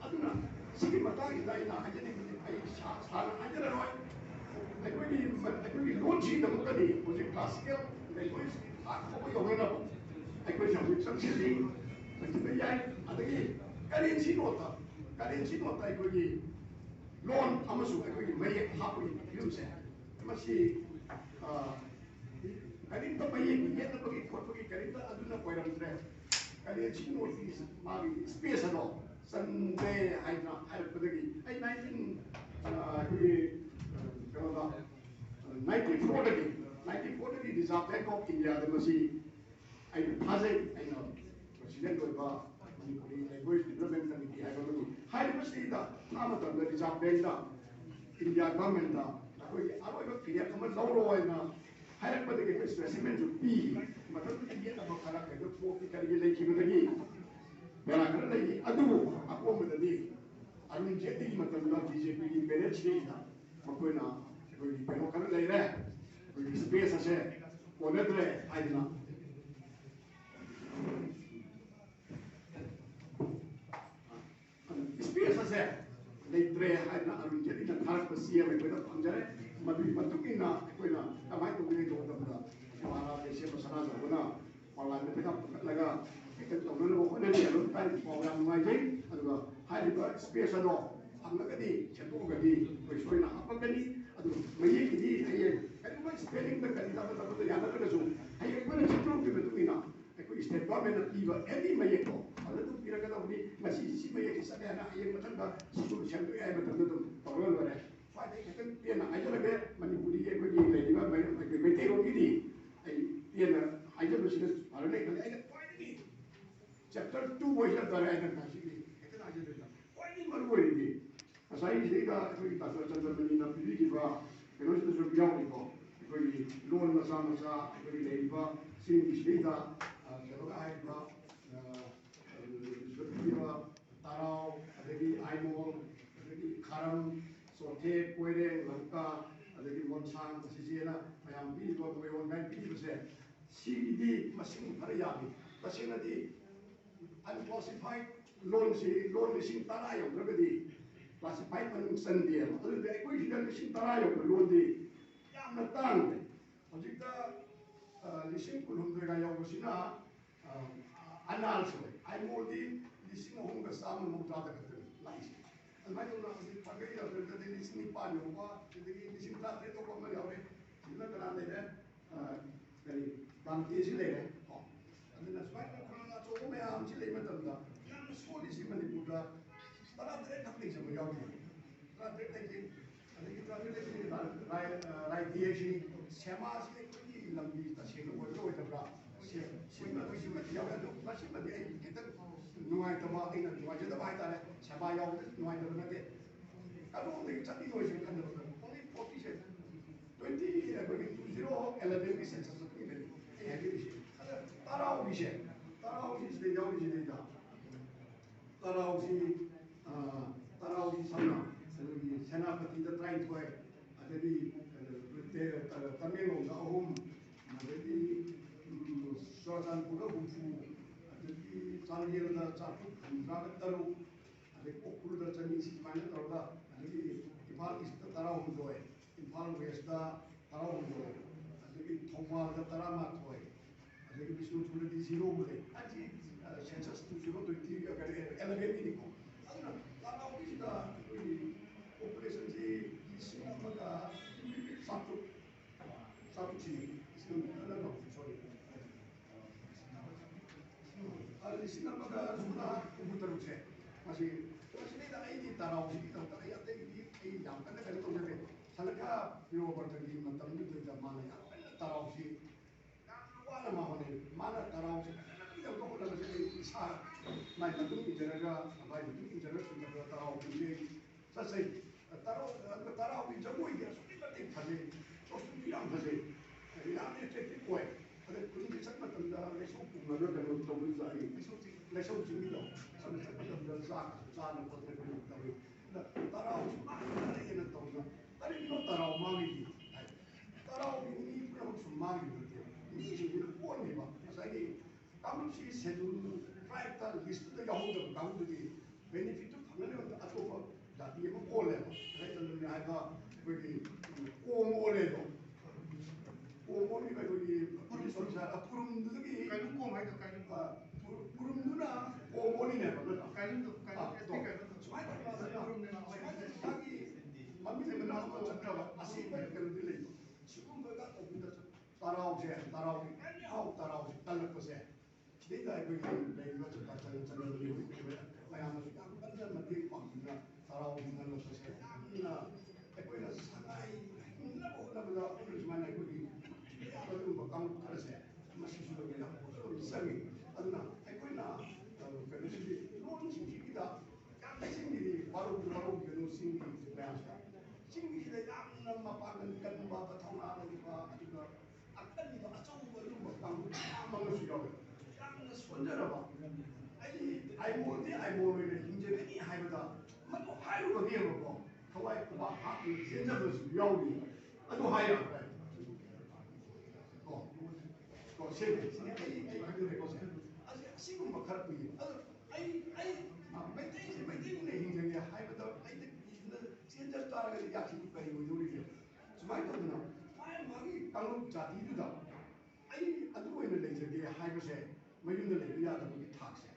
I don't know. See, my time is I didn't know. I couldn't launch the Mukadi was a classical. They was I could some city. I think I could loan Amasu, I could make it happy. You say, Masi, I didn't know my yet the bookie for cookie carita, I do not quite understand. I didn't see what is my space at all. Sunday, I not had the 1940 is our back of India, the Masi. I know, President of language development committee, I don't know. High University, the Amazon, that is our bank down. India government down. I don't feel I'm a low and higher political specimen to be, but I don't get about character, the poor people like him again. When I can lay a do, a woman the day. I mean, getting him at the BJP, Benedict, Makwena, with Penokan lay there, with his space, I said, whatever, I don't know. Spears as they try, I'm getting a ꯊꯥꯔꯛꯄ ꯆꯦ ꯑꯃ ꯑꯩꯈꯣꯏꯅ ꯐꯪꯖꯔꯦ ꯃꯗꯨꯒꯤ ꯃꯇꯨꯡ ꯏꯟꯅ ꯑꯩꯈꯣꯏꯅ ꯀꯃꯥꯏꯅ ꯇꯧꯒꯦ ꯃꯇꯝꯗ ꯃꯍꯥꯔꯥꯖ ꯁꯦꯝꯕ ꯁꯅꯥꯖꯧꯕꯅ ꯄꯥꯔꯂꯥꯃꯦꯟꯗ ꯄꯩꯁꯥ ꯄꯨꯈꯠꯂꯒ ꯍꯦꯛꯇ ꯇꯧꯅꯅꯕ ꯍꯣꯠꯅꯔꯤ ꯑꯗꯨꯝ ꯇꯥꯏ ꯄꯥꯎ ꯌꯥꯝ ꯅꯨꯡꯉꯥꯏꯖꯩ ꯑꯗꯨꯒ ꯍꯥꯏꯔꯤꯕ ꯁ꯭ꯄꯦꯁ ꯑꯗꯣ ꯐꯪꯂꯒꯗꯤ ꯁꯦꯝꯗꯣꯛꯑꯒꯗꯤ ꯑꯩꯈꯣꯏ ꯁꯣꯏꯅ ꯍꯥꯞꯄꯛꯀꯅꯤ ꯑꯗꯨ ꯃꯌꯦꯛꯀꯤꯗꯤ ꯍꯌꯦꯡ ꯀꯔꯤꯒꯨꯝꯕ ꯁ꯭ꯄꯦꯂꯤꯡꯗ ꯀꯔꯤ ꯇꯧꯕꯗ ꯌꯥꯅꯗ꯭ꯔꯒꯁꯨ ꯍꯌꯦꯡ ꯑꯩꯈꯣꯏꯅ ꯁꯦꯝꯗꯣꯛꯄꯒꯤ ꯃꯇꯨꯡ ꯏꯟꯅ ꯑꯩꯈꯣꯏ ꯁ꯭ꯇꯦꯠ ꯒꯣꯔꯃꯦꯟꯅ ꯄꯤꯕ ꯑꯦꯅꯤ ꯃꯌꯦꯛꯇꯣ ꯑꯗꯨ ꯑꯗꯨꯝ ꯄꯤꯔꯛꯀꯗꯧꯕꯅꯤ ꯉꯁꯤ ꯁꯤ ꯃꯌꯦꯛꯁꯤ ꯆꯠꯂꯦ ꯍꯥꯏꯅ ꯍꯌꯦꯡ ꯃꯊꯪꯗ ꯁꯤꯁꯨ ꯁꯦꯝꯗꯣꯛꯑꯦ ꯍꯥꯏꯕ ꯃꯇꯝꯗ ꯑꯗꯨꯝ ꯇꯧꯔꯒ ꯂꯣꯏꯔꯦ ꯈ꯭ꯋꯥꯏꯗꯒꯤ ꯈꯤꯇꯪ ꯄꯦꯟꯅ ꯍꯥꯏꯖꯔꯒꯦ ꯃꯅꯤꯄꯨꯔꯤꯒꯤ ꯑꯩꯈꯣꯏꯒꯤ ꯂꯩꯔꯤꯕ ꯃꯩꯇꯩꯂꯣꯟꯒꯤꯗꯤ ꯑꯩ ꯄꯦꯟꯅ ꯍꯥꯏꯖꯕꯁꯤꯅ ꯐꯔꯅꯤ ꯈꯜꯂꯤ ꯑꯩꯅ ꯈ꯭ꯋꯥꯏꯗꯒꯤ ꯆꯦꯞꯇꯔ 2 ꯑꯣꯏꯖꯕ ꯍꯥꯏꯅ ꯉꯁꯤꯒꯤ ꯍꯦꯛꯇ ꯍꯥꯏꯖꯗꯣꯏꯅ ꯈ꯭ꯋꯥꯏꯗꯒꯤ ꯃꯔꯨ ꯑꯣꯏꯔꯤꯗꯤ ꯉꯁꯥꯏꯁꯤꯗꯩꯗ ꯑꯩꯈꯣꯏꯒꯤ ꯗꯥꯛꯇꯔ ꯆꯟꯗ꯭ꯔꯃꯅꯤꯅ ꯄꯤꯕꯤꯈꯤꯕ ꯀꯩꯅꯣꯁꯤꯗꯁꯨ ꯌꯥꯎꯔꯤꯀꯣ ꯑꯩꯈꯣꯏꯒꯤ ꯂꯣꯟ ꯃꯆꯥ ꯃꯆꯥ ꯑꯩꯈꯣꯏꯒꯤ ꯂꯩꯔꯤꯕ ꯆꯤꯡꯒꯤꯁꯤꯗꯩꯗ ꯀꯩꯅꯣꯒ ꯍꯥꯏꯔꯤꯕ ꯄꯤꯕ ꯇꯔꯥꯎ ꯑꯗꯒꯤ ꯑꯥꯏꯃꯣꯜ ꯑꯗꯒꯤ ꯈꯥꯔꯝ ꯆꯣꯊꯦ ꯀꯣꯏꯔꯦꯡ ꯂꯝꯀꯥ ꯑꯗꯒꯤ ꯃꯣꯟꯁꯥꯡ ꯑꯁꯤꯁꯦꯅ ꯃꯌꯥꯝ ꯄꯤꯔꯤꯕ ꯃꯣꯏꯔꯣꯟ ꯀꯥꯏꯅ ꯄꯤꯔꯤꯕꯁꯦ ꯁꯤꯒꯤꯗꯤ ꯃꯁꯤꯡ ꯈꯔ ꯌꯥꯝꯃꯤ ꯇꯁꯦꯡꯅꯗꯤ unclassified loans 10,10 ꯌꯧꯗ꯭ꯔꯒꯗꯤ classified ꯃꯅꯨꯡ ꯆꯟꯗꯦꯕ ꯑꯗꯨꯗꯤ ꯑꯩꯈꯣꯏꯁꯤꯗ 10,000 ꯌꯧꯕ ꯂꯣꯟꯗꯤ ꯌꯥꯝꯅ ꯇꯥꯡꯈ꯭ꯔꯦ ꯍꯧꯖꯤꯛꯇ 18,000 ꯌꯧꯕꯁꯤꯅ ꯑꯅꯥꯜꯁ ꯑꯣꯏ ꯑꯥꯏꯃꯣꯜꯗꯤ 3,990 ꯈꯛꯇꯅꯤ ꯂꯥꯛꯏꯁꯦ ꯑꯗꯨꯃꯥꯏꯅ ꯇꯧꯅ ꯍꯧꯖꯤꯛ ꯐꯒꯩ ꯌꯧꯗ꯭ꯔꯒꯗꯤ 9,000 ꯌꯧꯕ ꯑꯗꯒꯤ 13,000 ꯌꯧꯕ ꯑꯃ ꯌꯥꯎꯔꯦ ꯁꯤꯗ ꯀꯅꯥ ꯂꯩꯔꯦ ꯀꯔꯤ ꯗꯥꯟꯇꯦꯁꯤ ꯂꯩꯔꯦ ꯑꯗꯨꯅ ꯁꯨꯃꯥꯏꯅ ꯈꯨꯂꯪ ꯑꯆꯧꯕ ꯃꯌꯥꯝꯁꯤ ꯂꯩꯕ ꯃꯇꯝꯗ ꯌꯥꯝꯅ ꯁꯣꯜꯂꯤꯁꯤ ꯃꯅꯤꯄꯨꯔꯗ 13 ꯈꯛ ꯂꯩꯖꯕ ꯌꯥꯎꯗꯦ 13 ꯂꯩꯖꯩ ꯑꯗꯒꯤ 13 ꯂꯩꯖꯩ ꯔꯥꯏꯇꯦꯁꯤ ꯁꯦꯃꯥꯁꯤ ꯑꯩꯈꯣꯏꯒꯤ ꯂꯝꯕꯤ ꯇꯁꯦꯡꯅ ꯑꯣꯏꯕ꯭ꯔꯥ ꯑꯣꯏꯗꯕ꯭ꯔꯥ ꯁꯤꯃꯗꯤ ꯌꯥꯎꯋꯦ ꯑꯗꯣ ꯃꯁꯤꯃꯗꯤ ꯑꯩ ꯈꯤꯇꯪ ꯅꯨꯡꯉꯥꯏꯇꯕ ꯑꯩꯅ ꯅꯨꯡꯉꯥꯏꯖꯗꯕ ꯍꯥꯏꯇꯥꯔꯦ ꯁꯦꯕꯥ ꯌꯥꯎꯕꯗ ꯅꯨꯡꯉꯥꯏꯇꯕ ꯅꯠꯇꯦ ꯀꯔꯣꯝꯗꯒꯤ ꯆꯠꯂꯤꯅꯣꯁꯤ ꯈꯟꯗꯕ ꯑꯣꯟꯂꯤ 40 ꯑꯩꯈꯣꯏꯒꯤ 2011ꯒꯤ ꯁꯦꯟꯁꯁ ꯃꯇꯨꯡꯏꯟꯅꯅꯤ ꯑꯩ ꯍꯥꯏꯖꯔꯤꯁꯤ ꯑꯗ ꯇꯔꯥꯎꯒꯤꯁꯦ ꯁꯤꯗ ꯌꯥꯎꯔꯤꯁꯤꯗꯩꯗ ꯇꯔꯥꯎꯁꯤ ꯁꯝꯅ ꯑꯩꯈꯣꯏꯒꯤ ꯁꯦꯅꯥꯄꯇꯤꯗ 19 ꯑꯗꯒꯤ ꯇꯃꯦꯡꯂꯣꯡꯗ 3 ꯑꯗꯒꯤ ꯆꯨꯔꯆꯥꯟꯄꯨꯔꯗ 60 ꯑꯗꯒꯤ ꯆꯥꯟꯗꯦꯜꯗ 453 ꯑꯗꯒꯤ ꯎꯈ꯭ꯔꯨꯜꯗ 200 ꯁꯨꯃꯥꯏꯅ ꯇꯧꯔꯒ ꯑꯗꯒꯤ ꯏꯝꯐꯥꯜ ꯏꯁꯇ 16 ꯏꯝꯐꯥꯜ ꯋꯦꯁꯇ 16 ꯑꯗꯒꯤ ꯊꯧꯕꯥꯜꯗ 19 ꯑꯗꯒꯤ ꯕꯤꯁꯅꯨꯄꯨꯔꯗꯗꯤ 0 ꯂꯩ ꯑꯁꯤ ꯁꯦꯟꯁꯁ 2011ꯒꯤꯅꯤꯀꯣ ꯑꯗꯨꯅ ꯇꯔꯥꯎꯒꯤꯁꯤꯗ ꯑꯩꯈꯣꯏꯒꯤ ꯄꯣꯄꯨꯂꯦꯁꯟꯁꯤ 1,000,000 ꯁꯣꯔꯤ 1,000,000 ꯃꯁꯤ ꯃꯁꯤꯗꯩꯗ ꯑꯩꯗꯤ ꯇꯔꯥꯎꯁꯤꯒꯤꯗꯃꯛꯇ ꯑꯩ ꯑꯇꯩꯒꯤꯗꯤ ꯑꯩ ꯌꯥꯝ ꯀꯟꯅ ꯀꯩꯅꯣ ꯇꯧꯖꯗꯦ ꯁꯅꯀꯥ ꯄꯤꯔꯣꯕꯔꯇꯒꯤ ꯃꯇꯝꯗꯨꯗ ꯃꯥꯅ ꯌꯥꯝ ꯀꯟꯅ ꯇꯔꯥꯎꯁꯤ ꯌꯥꯝꯅ ꯋꯥꯅ ꯃꯥ ꯍꯣꯠꯅꯩ ꯃꯥꯅ ꯇꯔꯥꯎꯁꯤ ꯐꯖꯅ ꯍꯣꯠꯅꯕꯁꯦ ꯑꯩ ꯏꯁꯥ ꯃꯥꯏ ꯃꯇꯨꯡ ꯏꯟꯖꯔꯒ ꯃꯥꯏ ꯃꯇꯨꯡ ꯏꯟꯖꯔꯒ ꯁꯨꯝꯕꯗ ꯇꯔꯥꯎꯁꯤ ꯆꯠꯆꯩ ꯇꯔꯥꯎꯒꯤ ꯖꯒꯣꯏꯗꯤ ꯑꯁꯨꯛꯀꯤ ꯃꯇꯤꯛ ꯐꯖꯩ ꯀꯣꯁꯇꯨꯝꯁꯨ ꯌꯥꯝ ꯐꯖꯩ ꯌꯥꯝꯅ ꯑꯦꯇ꯭ꯔꯦꯛꯇꯤꯞ ꯑꯣꯏ ꯑꯗꯩ ꯈꯨꯟꯒꯤ ꯆꯠꯄ ꯃꯇꯝꯗ ꯂꯩꯁꯧ ꯄꯨꯡꯉꯒ ꯀꯩꯅꯣ ꯇꯧꯕꯗꯨꯗ ꯑꯩ ꯂꯩꯁꯧ ꯆꯤꯡꯒꯤꯗꯣ ꯑꯗꯨ ꯆꯠꯄ ꯃꯇꯝꯗ ꯆꯥꯅ ꯈꯣꯠꯅ ꯑꯩꯈꯣꯏꯅ ꯇꯧꯋꯤ ꯇꯔꯥꯎꯁꯤ ꯃꯥꯡꯈ꯭ꯔꯦꯅ ꯇꯧꯗꯅ ꯀꯔꯤꯒꯤꯅꯣ ꯇꯔꯥꯎ ꯃꯥꯡꯉꯤꯗꯤ ꯍꯥꯏ ꯇꯔꯥꯎꯒꯤ ꯃꯤ ꯄꯨꯝꯅꯃꯛꯁꯨ ꯃꯥꯡꯈꯤꯕ ꯅꯠꯇꯦꯕ ꯃꯤꯁꯤꯡꯁꯤꯅ ꯀꯣꯟꯈꯤꯕ ꯉꯁꯥꯏꯒꯤ ꯀꯥꯡꯂꯨꯞꯁꯤ ꯁꯦꯗꯨꯜ ꯇ꯭ꯔꯥꯏꯞꯇ ꯂꯤꯁꯇꯨꯗ ꯌꯥꯎꯍꯧꯗꯕ ꯀꯥꯡꯕꯨꯗꯨꯗꯤ ꯕꯦꯅꯤꯐꯤꯠꯇꯨ ꯐꯪꯅꯅꯕ ꯑꯇꯣꯞꯄ ꯖꯥꯇꯤ ꯑꯃ ꯑꯣꯜꯂꯦꯕ ꯉꯁꯥꯏ ꯆꯟꯗ꯭ꯔꯅꯤ ꯍꯥꯏꯕ ꯑꯩꯈꯣꯏꯒꯤ ꯀꯣꯝ ꯑꯣꯜꯂꯦꯗꯣ ꯀꯣꯝ ꯑꯣꯜꯂꯤꯕ ꯑꯩꯈꯣꯏꯒꯤ ꯄꯨꯔꯨꯝꯗꯨꯗꯒꯤ ꯄꯨꯔꯨꯝꯗꯨꯅ ꯀꯣꯝ ꯑꯣꯜꯂꯤꯅꯦꯕ ꯁꯨꯃꯥꯏꯅ ꯃꯥꯒꯤ ꯃꯃꯤꯡ ꯃꯅꯥ ꯑꯃ ꯆꯠꯈ꯭ꯔꯕ ꯑꯁꯦꯡꯕ ꯀꯩꯅꯣꯗꯤ ꯂꯩꯕ ꯁꯤꯒꯨꯝꯕꯒ ꯇꯧꯕꯗ ꯇꯔꯥꯎꯁꯤ ꯑꯦꯅꯤꯍꯥꯎ ꯇꯔꯥꯎꯁꯤ ꯀꯜꯂꯛꯄꯁꯦ ꯁꯤꯗꯩꯗ ꯑꯩꯈꯣꯏꯒꯤ ꯂꯩꯔꯤꯕ ꯆꯟꯗ꯭ꯔꯃꯅꯤ ꯃꯌꯥꯝꯅꯁꯨ ꯌꯥꯝ ꯀꯟꯅ ꯃꯇꯦꯡ ꯄꯥꯡꯗꯨꯅ ꯇꯔꯥꯎꯒꯤ ꯉꯜꯂꯛꯄꯁꯦ ꯌꯥꯝꯅ ꯑꯩꯈꯣꯏꯅ ꯁꯉꯥꯏ ꯍꯤꯡꯅꯕ ꯍꯣꯠꯅꯕꯗ ꯑꯩꯈꯣꯏꯅ ꯁꯨꯃꯥꯏꯅ ꯑꯩꯈꯣꯏꯒꯤ ꯑꯗꯨꯒꯨꯝꯕ ꯀꯥꯡꯂꯨꯞ ꯈꯔꯁꯦ ꯃꯁꯤꯁꯨ ꯌꯥꯝ ꯍꯣꯠꯅꯕ ꯆꯪꯉꯤ ꯑꯗꯨꯅ ꯑꯩꯈꯣꯏꯅ ꯀꯩꯅꯣꯁꯤꯗꯤ ꯂꯣꯟꯁꯤꯡꯁꯤꯒꯤꯗ ꯌꯥꯝꯅ ꯆꯤꯡꯒꯤꯗꯤ ꯋꯥꯔꯧ ꯀꯩꯅꯣꯁꯤꯡꯒꯤ ꯃꯌꯥꯝꯁꯤꯗ ꯆꯤꯡꯒꯤꯁꯤꯗ ꯌꯥꯝꯅ ꯃꯄꯥꯡꯒꯜ ꯀꯟꯕ ꯃꯊꯧꯅꯥ ꯂꯩꯕ ꯑꯗꯨꯒ ꯑꯀꯟꯕ ꯑꯆꯧꯕ ꯑꯗꯨꯒꯨꯝꯕ ꯀꯥꯡꯂꯨꯞ ꯃꯌꯥꯝ ꯑꯃꯁꯨ ꯌꯥꯎꯋꯦ ꯌꯥꯝꯅ ꯁꯣꯟꯖꯔꯕ ꯑꯩ ꯑꯥꯏꯃꯣꯜꯗꯤ ꯑꯥꯏꯃꯣꯜ ꯑꯣꯏꯅ ꯍꯤꯡꯖꯒꯅꯤ ꯍꯥꯏꯕꯗ ꯃꯗꯨ ꯍꯥꯏꯔꯨꯕꯒꯤꯕꯀꯣ ꯊꯋꯥꯏ ꯈꯨꯕꯥꯛ ꯍꯥꯞꯅ ꯆꯦꯟꯖꯕꯁꯨ ꯌꯥꯎꯔꯤ ꯑꯗꯨ ꯍꯥꯏꯔꯛꯑꯦ ꯁꯤꯗꯤ ꯑꯩ ꯈꯪꯖꯔꯦꯀꯣ ꯑꯁꯤꯒꯨꯝꯕ ꯈꯔ ꯎꯏꯌꯦꯕ ꯑꯗꯣ ꯑꯩ ꯃꯩꯇꯩꯅ ꯍꯤꯡꯖꯒꯦ ꯍꯥꯏꯕꯗ ꯑꯩꯅ change 짜라가 약식까지 우리게 주말 때는 마이 강로 자티도다 아니 아주 있는 레저게 하이버세 뭐인들 레비야 더기 탁세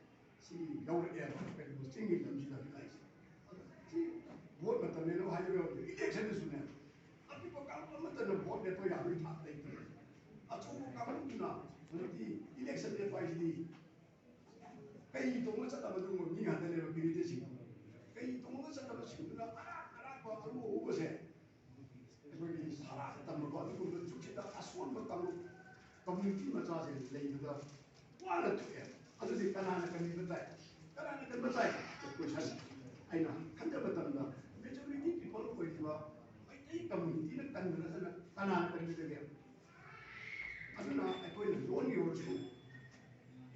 시 여울에 그리고 생기 넘지다 비라이스 지 뭐 같다면 하이버 이렉션을 수네 앞이 뭐 깜깜한데는 뭐 내도 야를 탁돼 있대 아 초보 깜깜이나 어디 이렉션에 빠지디 kay tong sa tama dong ni nga tele bi de sing kay tong sa tama sing na ara ko aru o se ko ni sara tama ko aru ko chu chita aswan ma tama community ma cha se le du da wala tu ya adu di kana na kan ni batai ko sa ai na kan da batam da majority people ko ni ba ai community na kan na sa kana na kan ni de adu na ko ni don ni o chu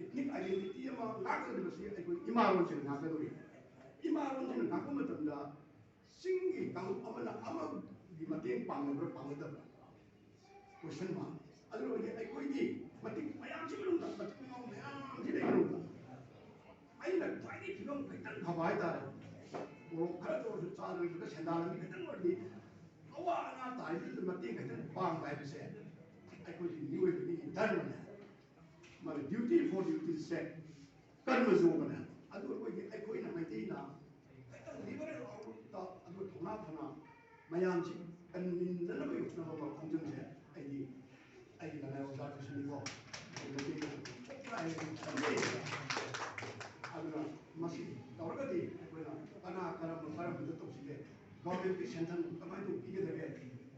ethnic identity ama ngakadibasi aikoi imaronjin ngakadori imaronjin ngakamatanda singi kang amana amagi mateng pangbra pangdaba question ma adro ge aikoi di matik mayam chimlung da matik mayam jide kanu aina tiny film kaitan khabai da wo khara to su cha ru da sendalam ni kaitan wadi awa ana tai di matik kaitan pang bai se aikoi di niwe ni dan mà duty for duty set cần mà dùng cái này anh tôi cái khối này tí nào cái đó đi vào đó anh tôi thằng nào mà làm gì cần mình rất là nhiều nó mà không chừng sẽ anh là nào ra cái sinh hoạt cái gì cái anh là mà gì đó là gì cái nào cái nào mình được tổ chức đấy government cái center cái máy tôi cái đấy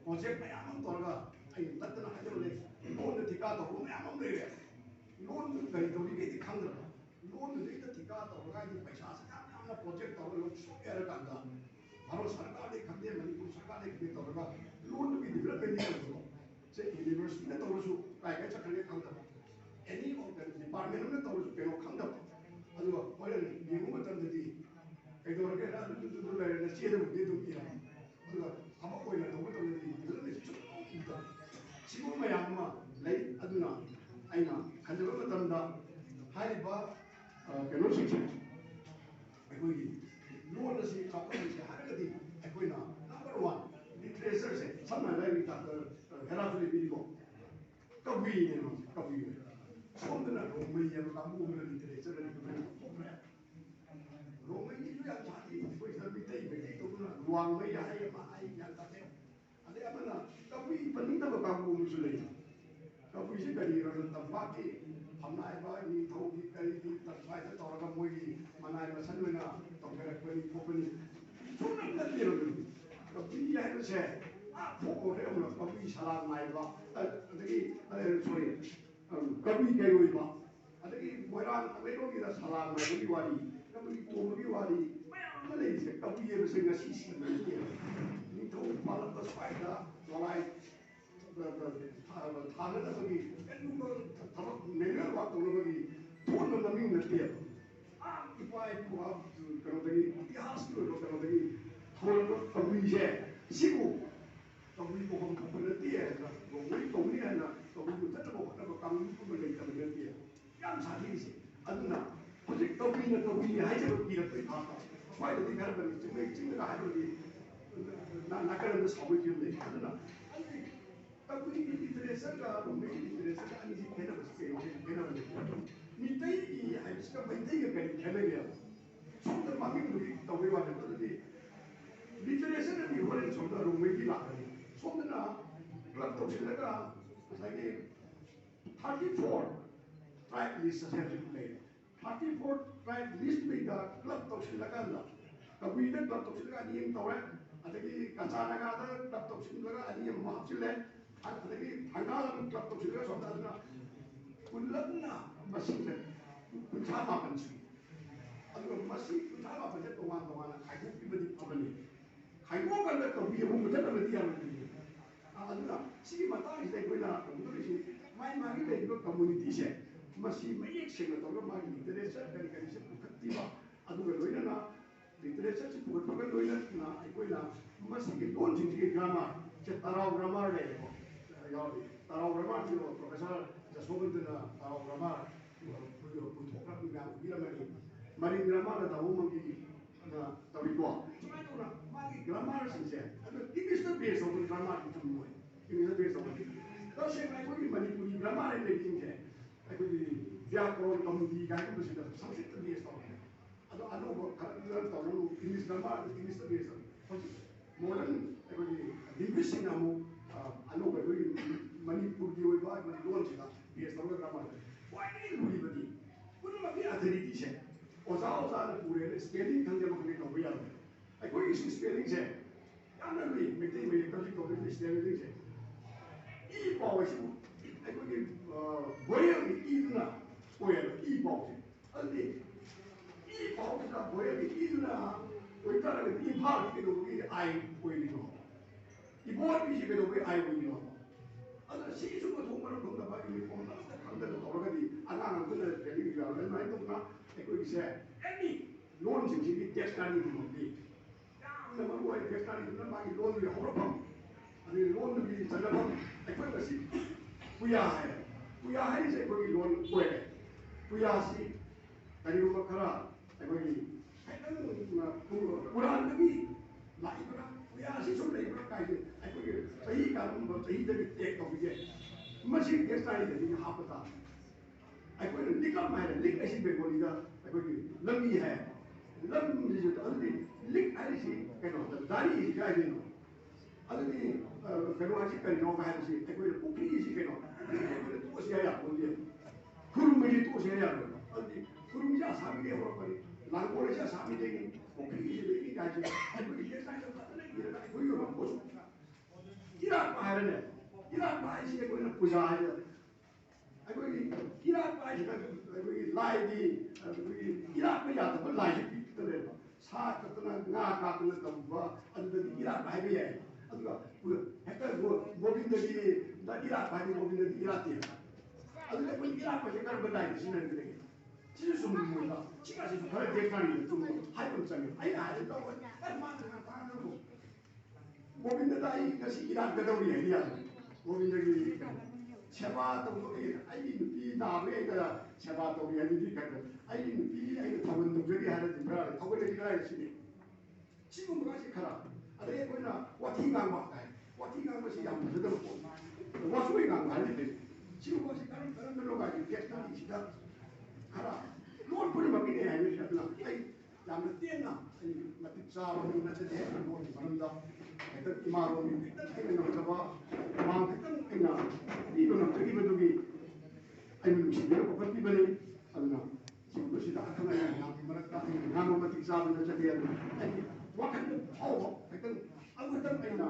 project này anh tôi là anh tất cả hai chỗ này luôn thì cả tổ này anh đấy loan dari dori ke dikhang ra loan de ta thika ta hoga ni paisa sa na project ta lo so era kan da baro sarkar de khande manipur sarkar de khande ta hoga loan ki development ni ko se university na to su kai ka chakhan ke khang da any of the department na to su pe no khang da adu ko le ni mu ta de di kai do ke na du le na che de de du ki ra adu ha ma ko na to ko de di development chu da 지금 뭐 양마 레이 아두나 아이나 간접을 받는다 하이바 벨로시티 아이고이 로어시 가까이 하르가디 아이고이나 넘버 1 리트레서세 삼나라이 다 헤라플리 비리고 까부이네 까부이 손드나 로메이야 까부면 리트레서를 그래 로메이야 자기 보이서 밑에 밑에 또구나 루앙메야 하이마 아이야 까테 ada apa na tapi penting tak berkampung musuh tapi sih dari orang tempat ni hamna apa ni tahu ni kali ni tempat itu orang kamu ni mana apa sana mana tongkar company cuma nak dia orang tapi ya itu saya mau orang orang tapi salah naik lah jadi sorry tapi kayu itu ada ki orang Amerika kita salah naik wali tapi itu wali mana ini tapi dia mesti ngasih sih itu malam bersepakat mulai tangan lagi kalau negara waktu lagi tuan mengambil nanti ipai kuat kalau tadi ikhlas tu kalau tadi kalau kami siku kami bukan nanti kami ni ana kami kita tak bukan kami pun mereka nanti yang sahih sih aduna projek kami ni hanya kita apa why do they have to make things that 나가는 거 사고 있는데 하나 아니 딱 인터넷에가 로메이 인터넷에가 아니 걔는 어떻게 걔는 밑에 아이스가 밑에 그 걔네야 손들 막이 우리 또 왜 왔는데 인터넷에는 이번에 좀 더 로메이 나가니 손들나 그것도 제가 자기 34 트라이브 리스트 해주는데 34 트라이브 리스트가 그것도 실라간다 그위에 그것도 실라가 이행 또래 adagi kacana kata laptop sini laga adi yang maaf cile adagi hangalan laptop sini laga soalnya aduna kulakna masih le kuncama pensi aduh masih kuncama pensi tuan kayu pribadi pabeli kayu kan le kau biar muda tak dia aduna sih mata ini kuina untuk isi main magi le juga community sih masih banyak sih nggak tahu magi interest kali sih ketiba aduh kalau na literature से पूरा पकड़ लो ना कोई ना मस्त के कौन चीज़ की ग्रामर जो ताराव ग्रामर है यार ताराव ग्रामर जो प्रोफेसर जसोबंत ना ताराव ग्रामर जो पुथोका भी गाँव गिरा मरी ग्रामर है तो वो मंगी ꯇꯧꯏꯀꯣ ꯁꯨꯃꯥꯏꯅ ꯇꯧꯅ ꯃꯥꯒꯤ ꯒ꯭ꯔꯥꯃꯥꯔꯁꯤꯡꯁꯦ ꯑꯗꯨ ꯏꯪꯂꯤꯁꯇ ꯕꯦꯁ ꯇꯧꯕ ꯒ꯭ꯔꯥꯃꯥꯔꯗꯤ ꯆꯨꯝꯃꯣꯏ ꯏꯪꯂꯤꯁꯇ ꯕꯦꯁ ꯇꯧꯕꯗꯤ ꯇꯁꯦꯡꯅ ꯑꯩꯈꯣꯏꯒꯤ ꯃꯅꯤꯄꯨꯔꯤ ꯒ꯭ꯔꯥꯃꯥꯔ ꯂꯩꯁꯤꯡꯁꯦ ꯑꯩꯈꯣꯏꯒꯤ ꯚ꯭ꯌꯥꯀꯔꯣꯟ ꯀꯝꯃꯨꯅꯤꯇꯤ ꯀꯥꯏꯒꯨꯝꯕꯁꯤꯗ ꯁꯪꯁꯀ꯭ꯔꯤꯠꯇ ꯕꯦꯁ ꯇꯧꯔꯦ ꯑꯗꯣ ꯑꯅꯧꯕ ꯈꯔ ꯇꯧꯔꯅꯨ ꯏꯪꯂꯤꯁ ꯒ꯭ꯔꯥꯃꯥꯔ ꯏꯪꯂꯤꯁꯇ ꯕꯦꯁ ꯇꯧꯔꯦ ꯍꯧꯖꯤꯛ ꯃꯣꯗꯔꯟ ꯑꯩꯈꯣꯏꯒꯤ ꯂꯤꯡꯒ꯭ꯋꯤꯁꯁꯤꯡꯅ ꯑꯃꯨꯛ ꯑꯅꯧꯕ ꯑꯩꯈꯣꯏꯒꯤ ꯃꯅꯤꯄꯨꯔꯒꯤ ꯑꯣꯏꯕ ꯑꯩꯈꯣꯏꯒꯤ ꯂꯣꯟꯁꯤꯗ ꯕꯦꯁ ꯇꯧꯔꯒ ꯒ꯭ꯔꯥꯃꯥꯔ ꯈ꯭ꯋꯥꯏꯗꯒꯤ ꯂꯨꯔꯤꯕꯗꯤ ꯄꯨꯝꯅꯃꯛꯀꯤ ꯑꯊꯣꯔꯤꯇꯤꯁꯦ ꯑꯣꯖꯥꯅ ꯄꯨꯔꯦꯅ ꯁ꯭ꯄꯦꯂꯤꯡ ꯈꯪꯗꯕ ꯈꯪꯗꯦ ꯇꯧꯕ ꯌꯥꯔꯣꯏ ꯑꯩꯈꯣꯏꯒꯤ ꯁ꯭ꯄꯦꯂꯤꯡꯁꯦ ꯌꯥꯝꯅ ꯂꯨꯏ ꯃꯩꯇꯩ ꯃꯌꯦꯛ ꯍꯧꯖꯤꯛ ꯇꯧꯔꯤꯕ ꯁ꯭ꯄꯦꯂꯤꯡꯁꯦ ꯏ ꯄꯥꯎꯁꯤꯕꯨ ꯑꯩꯈꯣꯏꯒꯤ ꯕꯣꯌꯦꯜꯒꯤ ꯏꯗꯨꯅ ꯑꯣꯏꯌꯦꯕ ꯏ ꯄꯥꯎꯁꯦ ꯑꯗꯨꯗꯤ ꯏ ꯄꯥꯎꯁꯤꯗ ꯕꯣꯌꯦꯜꯒꯤ ꯏꯗꯨꯅ ꯑꯣꯏꯇꯥꯔꯒꯗꯤ ꯏꯝꯐꯥꯜꯒꯤ ꯀꯩꯗꯧꯕꯒꯤ ꯑꯥꯏ ꯑꯣꯏꯔꯤꯅꯣ ꯏꯕꯣꯠꯀꯤꯁꯤ ꯀꯩꯗꯧꯕꯒꯤ ꯑꯥꯏ ꯑꯣꯏꯔꯤꯅꯣ ꯑꯗꯨꯅ ꯁꯤꯒꯤꯁꯨ ꯃꯊꯣꯡ ꯃꯔꯝ ꯈꯪꯗꯕ ꯌꯨꯅꯤꯐꯣꯔꯝ ꯑꯃꯇ ꯈꯪꯗꯅ ꯇꯧꯔꯒꯗꯤ ꯑꯉꯥꯡ ꯑꯃꯈꯛꯅ ꯇ꯭ꯔꯦꯅꯤꯡ ꯌꯥꯎꯔꯒ ꯑꯗꯨꯃꯥꯏꯅ ꯇꯧꯗꯅ ꯑꯩꯈꯣꯏꯒꯤꯁꯦ ꯑꯦꯅꯤ ꯂꯣꯟꯁꯤꯡꯁꯤꯒꯤ ꯗꯤꯛꯁꯅꯥꯔꯤꯒꯨꯝꯕꯗꯤ ꯌꯥꯝꯅ ꯃꯔꯨ ꯑꯣꯏ ꯗꯤꯛꯁꯅꯥꯔꯤꯗꯨꯅ ꯃꯥꯒꯤ ꯂꯣꯟꯗꯨꯒꯤ ꯍꯧꯔꯛꯐꯝ ꯑꯗꯒꯤ ꯂꯣꯟꯗꯨꯒꯤ ꯆꯠꯅꯐꯝ ꯑꯩꯈꯣꯏ ꯉꯁꯤ ꯄꯨꯌꯥ ꯍꯥꯏꯔꯦ ꯄꯨꯌꯥ ꯍꯥꯏꯔꯤꯁꯦ ꯑꯩꯈꯣꯏꯒꯤ ꯂꯣꯟ ꯑꯣꯏꯔꯦ ꯄꯨꯌꯥꯁꯤ ꯀꯔꯤꯒꯨꯝꯕ ꯈꯔ ꯑꯩꯈꯣꯏꯒꯤ ꯈꯤꯇꯪ ꯄꯨꯔꯥꯟꯗꯒꯤ ꯂꯥꯛꯏꯕ꯭ꯔꯥ ꯄꯨꯌꯥꯁꯤ ꯁꯨꯝ ꯂꯩꯕ꯭ꯔꯥ ꯀꯥꯏꯁꯦ ꯑꯩꯈꯣꯏꯒꯤ ꯆꯍꯤ ꯀꯔꯝꯕ ꯆꯍꯤꯗꯒꯤ ꯇꯦꯛ ꯇꯧꯕꯤꯒꯦ ꯃꯁꯤ ꯗꯤꯛꯁꯅꯥꯔꯤꯗꯒꯤ ꯍꯥꯞꯄ ꯇꯥꯔꯦ ꯑꯩꯈꯣꯏꯅ ꯂꯤꯛ ꯑꯃ ꯍꯥꯏꯔꯦ ꯂꯤꯛ ꯑꯁꯤ ꯕꯦꯡꯒꯣꯂꯤꯗ ꯑꯩꯈꯣꯏꯒꯤ ꯂꯝꯕꯤ ꯍꯥꯏ ꯂꯝꯁꯤꯁꯨ ꯑꯗꯨꯗꯤ ꯂꯤꯛ ꯍꯥꯏꯔꯤꯁꯤ ꯀꯩꯅꯣꯗ ꯒꯥꯔꯤꯁꯤ ꯀꯥꯏꯗꯩꯅꯣ ꯑꯗꯨꯗꯤ ꯀꯩꯅꯣ ꯍꯥꯏꯁꯤ ꯀꯔꯤꯅꯣ ꯍꯥꯏꯕꯁꯤ ꯑꯩꯈꯣꯏꯅ ꯄꯨꯈ꯭ꯔꯤꯁꯤ ꯀꯩꯅꯣ ꯑꯩꯈꯣꯏꯅ ꯇꯣꯛꯑꯁꯤ ꯌꯥꯄꯣꯟꯇꯦ ꯈꯨꯔꯨꯝꯕꯁꯤ ꯇꯣꯛꯑꯁꯤ ꯌꯥꯔꯣꯏ ꯑꯗꯨꯗꯤ ꯈꯨꯔꯨꯝꯁꯤ ꯑꯁꯥꯕꯤꯗꯒꯤ ꯍꯧꯔꯛꯄꯅꯤ ꯂꯥꯡꯒꯣꯜ ꯑꯁꯤ ꯑꯁꯥꯕꯤꯗꯒꯤ ꯄꯨꯈ꯭ꯔꯤꯁꯤꯗꯒꯤ ꯀꯥꯏꯁꯦ ꯑꯩꯈꯣꯏꯒꯤ ꯗꯦꯁꯇꯥꯏꯟꯗ ꯐꯖꯅ ꯏꯔꯒ ꯑꯩꯈꯣꯏꯒꯤ ꯑꯣꯏꯕ ꯄꯣꯠꯁꯨ ꯏꯔꯥꯠꯄ ꯍꯥꯏꯔꯅꯦ ꯏꯔꯥꯠꯄ ꯍꯥꯏꯁꯤ ꯑꯩꯈꯣꯏꯅ ꯄꯨꯖꯥ ꯍꯥꯏꯗ ꯑꯩꯈꯣꯏꯒꯤ ꯏꯔꯥꯠꯄ ꯍꯥꯏꯁꯤꯅ ꯑꯩꯈꯣꯏꯒꯤ ꯂꯥꯏꯒꯤ ꯑꯩꯈꯣꯏꯒꯤ ꯏꯔꯥꯠꯄ ꯌꯥꯗꯕ ꯂꯥꯏꯁꯤ ꯄꯤꯛꯇꯅꯦꯕ ꯁꯥ ꯀꯛꯇꯅ ꯉꯥ ꯀꯥꯞꯇꯅ ꯇꯧꯕ ꯑꯗꯨꯗꯗꯤ ꯏꯔꯥꯠꯄ ꯍꯥꯏꯕ ꯌꯥꯏ ꯑꯗꯨꯒ ꯍꯦꯛꯇ ꯒꯣꯕꯤꯟꯗꯒꯤ ꯏꯔꯥꯠꯄ ꯍꯥꯏꯗꯤ ꯒꯣꯕꯤꯟꯗꯗꯤ ꯏꯔꯥꯠꯇꯦꯕ ꯑꯗꯨꯅ ꯑꯩꯈꯣꯏ ꯏꯔꯥꯠꯄꯁꯦ ꯀꯔꯝꯕ ꯂꯥꯏꯗ ꯁꯤꯖꯤꯟꯅꯒꯗꯒꯦ ꯁꯤꯁꯨ ꯆꯨꯝꯃꯣꯏꯕ ꯁꯤꯒꯁꯤꯁꯨ ꯈꯔ ꯗꯦꯛꯁꯅꯥꯔꯤꯗ ꯆꯨꯝꯕ ꯍꯥꯏꯕ ꯑꯃ ꯆꯪꯉꯦ ꯑꯩꯅ ꯍꯥꯏꯔꯦ ꯇꯧꯕ ꯃꯥꯅ ꯒꯣꯕꯤꯟꯗꯗ ꯑꯩ ꯉꯁꯤ ꯏꯔꯥꯠꯀꯗꯧꯔꯤ ꯍꯥꯏꯗꯤ ꯌꯥꯗ꯭ꯔꯦ ꯒꯣꯕꯤꯟꯗꯒꯤ ꯁꯦꯕꯥ ꯇꯧꯕꯒꯤ ꯑꯩꯒꯤ ꯅꯨꯄꯤ ꯅꯥꯕꯒꯤ ꯑꯩꯅ ꯁꯦꯕꯥ ꯇꯧꯒꯦ ꯍꯥꯏꯗꯨꯗꯤ ꯈꯔ ꯑꯩꯒꯤ ꯅꯨꯄꯤ ꯑꯩꯅ ꯊꯧꯒꯜ ꯇꯧꯖꯒꯦ ꯍꯥꯏꯔꯗꯤ ꯈꯔ ꯊꯧꯒꯜꯗꯤ ꯀꯗꯥꯏꯗ ꯁꯤꯅꯤ ꯁꯤꯒꯨꯝꯕꯒꯁꯤ ꯈꯔ ꯑꯗꯩ ꯑꯩꯈꯣꯏꯅ ꯋꯥꯊꯤ ꯉꯥꯡꯕ ꯍꯥꯏ ꯋꯥꯊꯤ ꯉꯥꯡꯕꯁꯤ ꯌꯥꯝ ꯐꯖꯗꯕ ꯄꯣꯠ ꯋꯥꯁꯣꯏ ꯉꯥꯡꯕ ꯍꯥꯏꯔꯗꯤ ꯁꯤꯒꯨꯝꯕꯁꯤ ꯀꯔꯝꯕꯅꯣ ꯀꯥꯏꯁꯤ ꯗꯤꯛꯁꯅꯥꯔꯤꯁꯤꯗ ꯈꯔ ꯂꯣꯟ ꯄꯨꯝꯅꯃꯛꯀꯤꯅꯦ ꯍꯥꯏꯕꯁꯤ ꯑꯗꯨꯅ ꯑꯩ ꯌꯥꯝꯅ ꯇꯦꯟꯅ ꯑꯩ ꯃꯇꯤꯛ ꯆꯥꯕ ꯃꯤ ꯅꯠꯆꯗꯦ ꯂꯣꯟꯒꯤ ꯃꯔꯝꯗ ꯍꯦꯛꯇ ꯏꯃꯥꯂꯣꯟꯒꯤ ꯈꯤꯇꯪ ꯑꯩꯅ ꯉꯝꯖꯕ ꯃꯃꯥꯡ ꯈꯤꯇꯪ ꯑꯩꯅ ꯄꯤꯕ ꯉꯝꯖꯈꯤꯕꯗꯨꯒꯤ ꯑꯩꯅ ꯅꯨꯡꯁꯤꯕꯤꯔ ꯄꯨꯈꯠꯄꯤꯕꯅꯤ ꯑꯗꯨꯅ ꯁꯤꯒꯨꯝꯕꯁꯤꯗ ꯑꯈꯪ ꯑꯍꯩ ꯃꯌꯥꯝꯒꯤ ꯃꯔꯛꯇ ꯑꯩꯅ ꯉꯥꯡꯕ ꯃꯇꯤꯛ ꯆꯥꯕ ꯅꯠꯆꯗꯦ ꯑꯗꯨꯅ ꯑꯩꯒꯤ ꯋꯥꯈꯜꯗ ꯐꯥꯎꯕ ꯈꯤꯇꯪ ꯑꯃꯈꯛꯇꯪ ꯑꯩꯅ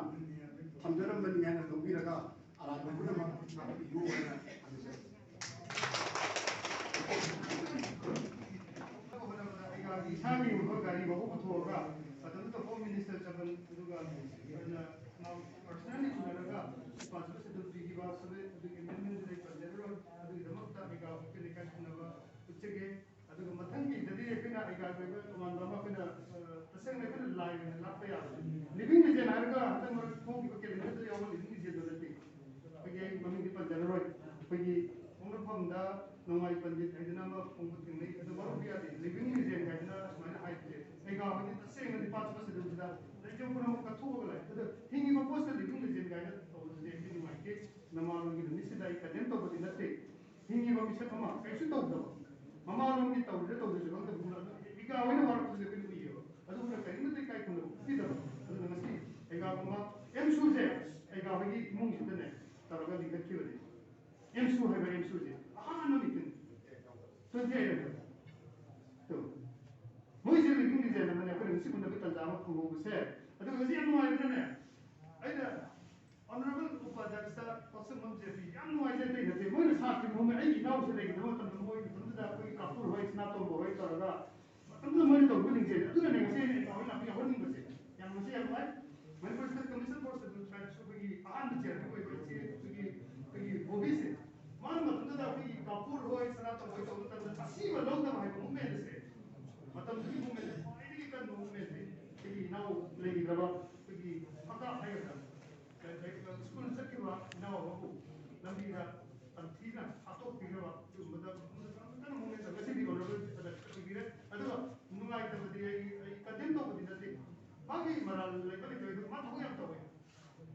ꯊꯝꯖꯔꯝꯕꯅꯤ ꯍꯥꯏꯅ ꯂꯧꯕꯤꯔꯒ ꯑꯔꯥꯟꯕ ꯄꯨꯝꯅꯃꯛ ꯉꯥꯛꯄꯤꯌꯨ ꯍꯥꯏꯅ ꯍꯥꯏꯖꯔꯤ 이상이 오는 거 아니고 오토가 어떤 또 홈 미니스터 잡은 누가 그러나 퍼스널리 주나라가 스파스도 비기바 서베 어떻게 맨맨들의 관계로 어떻게 넘었다 내가 그러니까 나가 우측에 어떻게 마탕기 저들이 그냥 아이가 그 만나마 그냥 तसंग में लाइन लाप पे आ living is an Araga हतम phone के लेते हैं और लिविंग इज दोलते पगे मम्मी के पर जनरल पगे उन फमदा नोमाई पंडित हैदना मा फोन के नहीं तो बरो बिया दे लिविंग इज एन हैदना माने हाइट ए गा होती तसंग में पांच बस दे उदा जो पुरा का थो गला तो थिंगी को post living is an guide तो दे नि माके नमालो की निसिदाई का देन तो बदि नते थिंगी को मिसे कमा कैसे तो दो ममालो की तो दे जो तो बुला इगा होने वाला तो दे ꯑꯗꯨꯒ ꯀꯔꯤꯃꯇ ꯀꯥꯏꯈꯨꯝꯅ ꯄꯤꯗꯕ ꯑꯗꯨꯅ ꯉꯁꯤ ꯑꯩꯒꯥꯒꯨꯝꯕ ꯑꯦꯝꯁꯨꯁꯦ ꯑꯩꯒꯥ ꯍꯣꯏꯒꯤ ꯏꯃꯨꯡꯁꯤꯗꯅꯦ ꯇꯧꯔꯒ ꯂꯤꯡꯈꯠꯈꯤꯕꯅꯤ ꯑꯦꯝꯁꯨ ꯍꯥꯏꯕ ꯑꯦꯝꯁꯨꯁꯦ ꯑꯍꯥꯟꯕ ꯃꯤꯇꯤꯡ 28 ꯃꯣꯏꯁꯦ ꯂꯤꯚꯤꯡ ꯂꯤꯖꯦꯟ ꯑꯃꯅꯦ ꯑꯩꯈꯣꯏꯅ ꯉꯁꯤ ꯎꯅꯕ ꯇꯟꯖꯥ ꯑꯃ ꯐꯪꯍꯧꯕꯁꯦ ꯑꯗꯨꯒ ꯉꯁꯤ ꯌꯥꯝ ꯅꯨꯡꯉꯥꯏꯕꯅꯅꯦ ꯑꯩꯅ ꯑꯣꯅꯔꯦꯕꯜ ꯎꯄꯥꯙ꯭ꯌꯛꯁꯇ ꯄꯣꯠꯁꯪꯕꯝ ꯖꯦꯄꯤ ꯌꯥꯝ ꯅꯨꯡꯉꯥꯏꯖꯩ ꯑꯇꯩ ꯅꯠꯇꯦ ꯃꯣꯏꯅ ꯁꯥꯇ꯭ꯔꯤ ꯃꯍꯨꯠ ꯑꯩꯒꯤ ꯏꯅꯥꯎꯁꯦ ꯂꯩꯒꯗꯕ ꯃꯇꯝꯗ ꯃꯣꯏ ꯃꯇꯝꯗꯨꯗ ꯑꯩꯈꯣꯏꯒꯤ ꯀꯥꯄꯨꯔ ꯍꯣꯏ ꯁꯅꯥꯇꯣꯝꯕ ꯍꯣꯏ ꯇꯧꯔꯒ ꯃꯇꯝꯗꯨꯗ ꯃꯣꯏꯅ ꯇꯧꯕ ꯂꯤꯡꯖꯦꯜ ꯑꯗꯨꯅꯅꯦ ꯉꯁꯤ ꯑꯩꯅ ꯏꯄꯥ ꯍꯣꯏ ꯂꯥꯛꯄ ꯌꯥꯎꯍꯟꯅꯤꯡꯕꯁꯦ ꯌꯥꯝ ꯉꯁꯤ ꯌꯥꯝ ꯅꯨꯡꯉꯥꯏ Manipur state commission for schedule tribes ꯑꯩꯈꯣꯏꯒꯤ ꯑꯍꯥꯟꯕ ꯆꯤꯌꯔꯃꯦꯟ ꯑꯣꯏꯕ ꯏꯆꯦ ꯑꯩꯈꯣꯏꯒꯤ ꯕꯣꯕꯤꯁꯦ ꯃꯥꯅ ꯃꯇꯝꯗꯨꯗ ꯑꯩꯈꯣꯏꯒꯤ ꯀꯥꯄꯨꯔ ꯍꯣꯏ ꯁꯅꯥꯇꯣꯝꯕ ꯍꯣꯏ ꯇꯧꯕ ꯃꯇꯝꯗ ꯑꯁꯤꯕ ꯂꯧꯗꯕ ꯍꯥꯏꯕ ꯃꯨꯞꯃꯦꯟꯠꯁꯦ ꯃꯇꯝꯗꯨꯒꯤ ꯃꯨꯞꯃꯦꯟꯠꯁꯦ ꯈ꯭ꯋꯥꯏꯗꯒꯤ ꯀꯟꯕ ꯃꯨꯞꯃꯦꯟꯠꯁꯦ ꯑꯩꯈꯣꯏꯒꯤ ꯏꯅꯥꯎ ꯂꯩꯈꯤꯗ꯭ꯔꯕ ꯑꯩꯈꯣꯏꯒꯤ ꯐꯀꯥꯞ ꯍꯥꯏꯒꯗ꯭ꯔꯥ ꯁ꯭ꯀꯨꯜ ꯆꯠꯈꯤꯕ ꯏꯅꯥꯎ ꯑꯃꯕꯨ ꯂꯝꯕꯤꯗ ꯇꯝꯊꯤꯅ ꯍꯥꯠꯇꯣꯛꯄꯤꯈ꯭ꯔꯕ ꯑꯗꯨꯒꯨꯝꯕꯗ ꯀꯟꯅ ꯃꯨꯞꯃꯦꯟꯠ ꯉꯁꯤꯗꯤ ꯑꯣꯅꯔꯦꯕꯜ ꯑꯣꯏꯕꯤꯔꯦ ꯑꯗꯨꯒ ꯅꯨꯡꯉꯥꯏꯇꯕꯗꯤ ꯑꯩ ꯀꯟꯗꯦꯝ ꯃꯔꯥꯜ ꯂꯩꯕ ꯂꯩꯇꯕ ꯃꯥ ꯊꯕꯛ ꯌꯥꯝ ꯇꯧꯋꯦ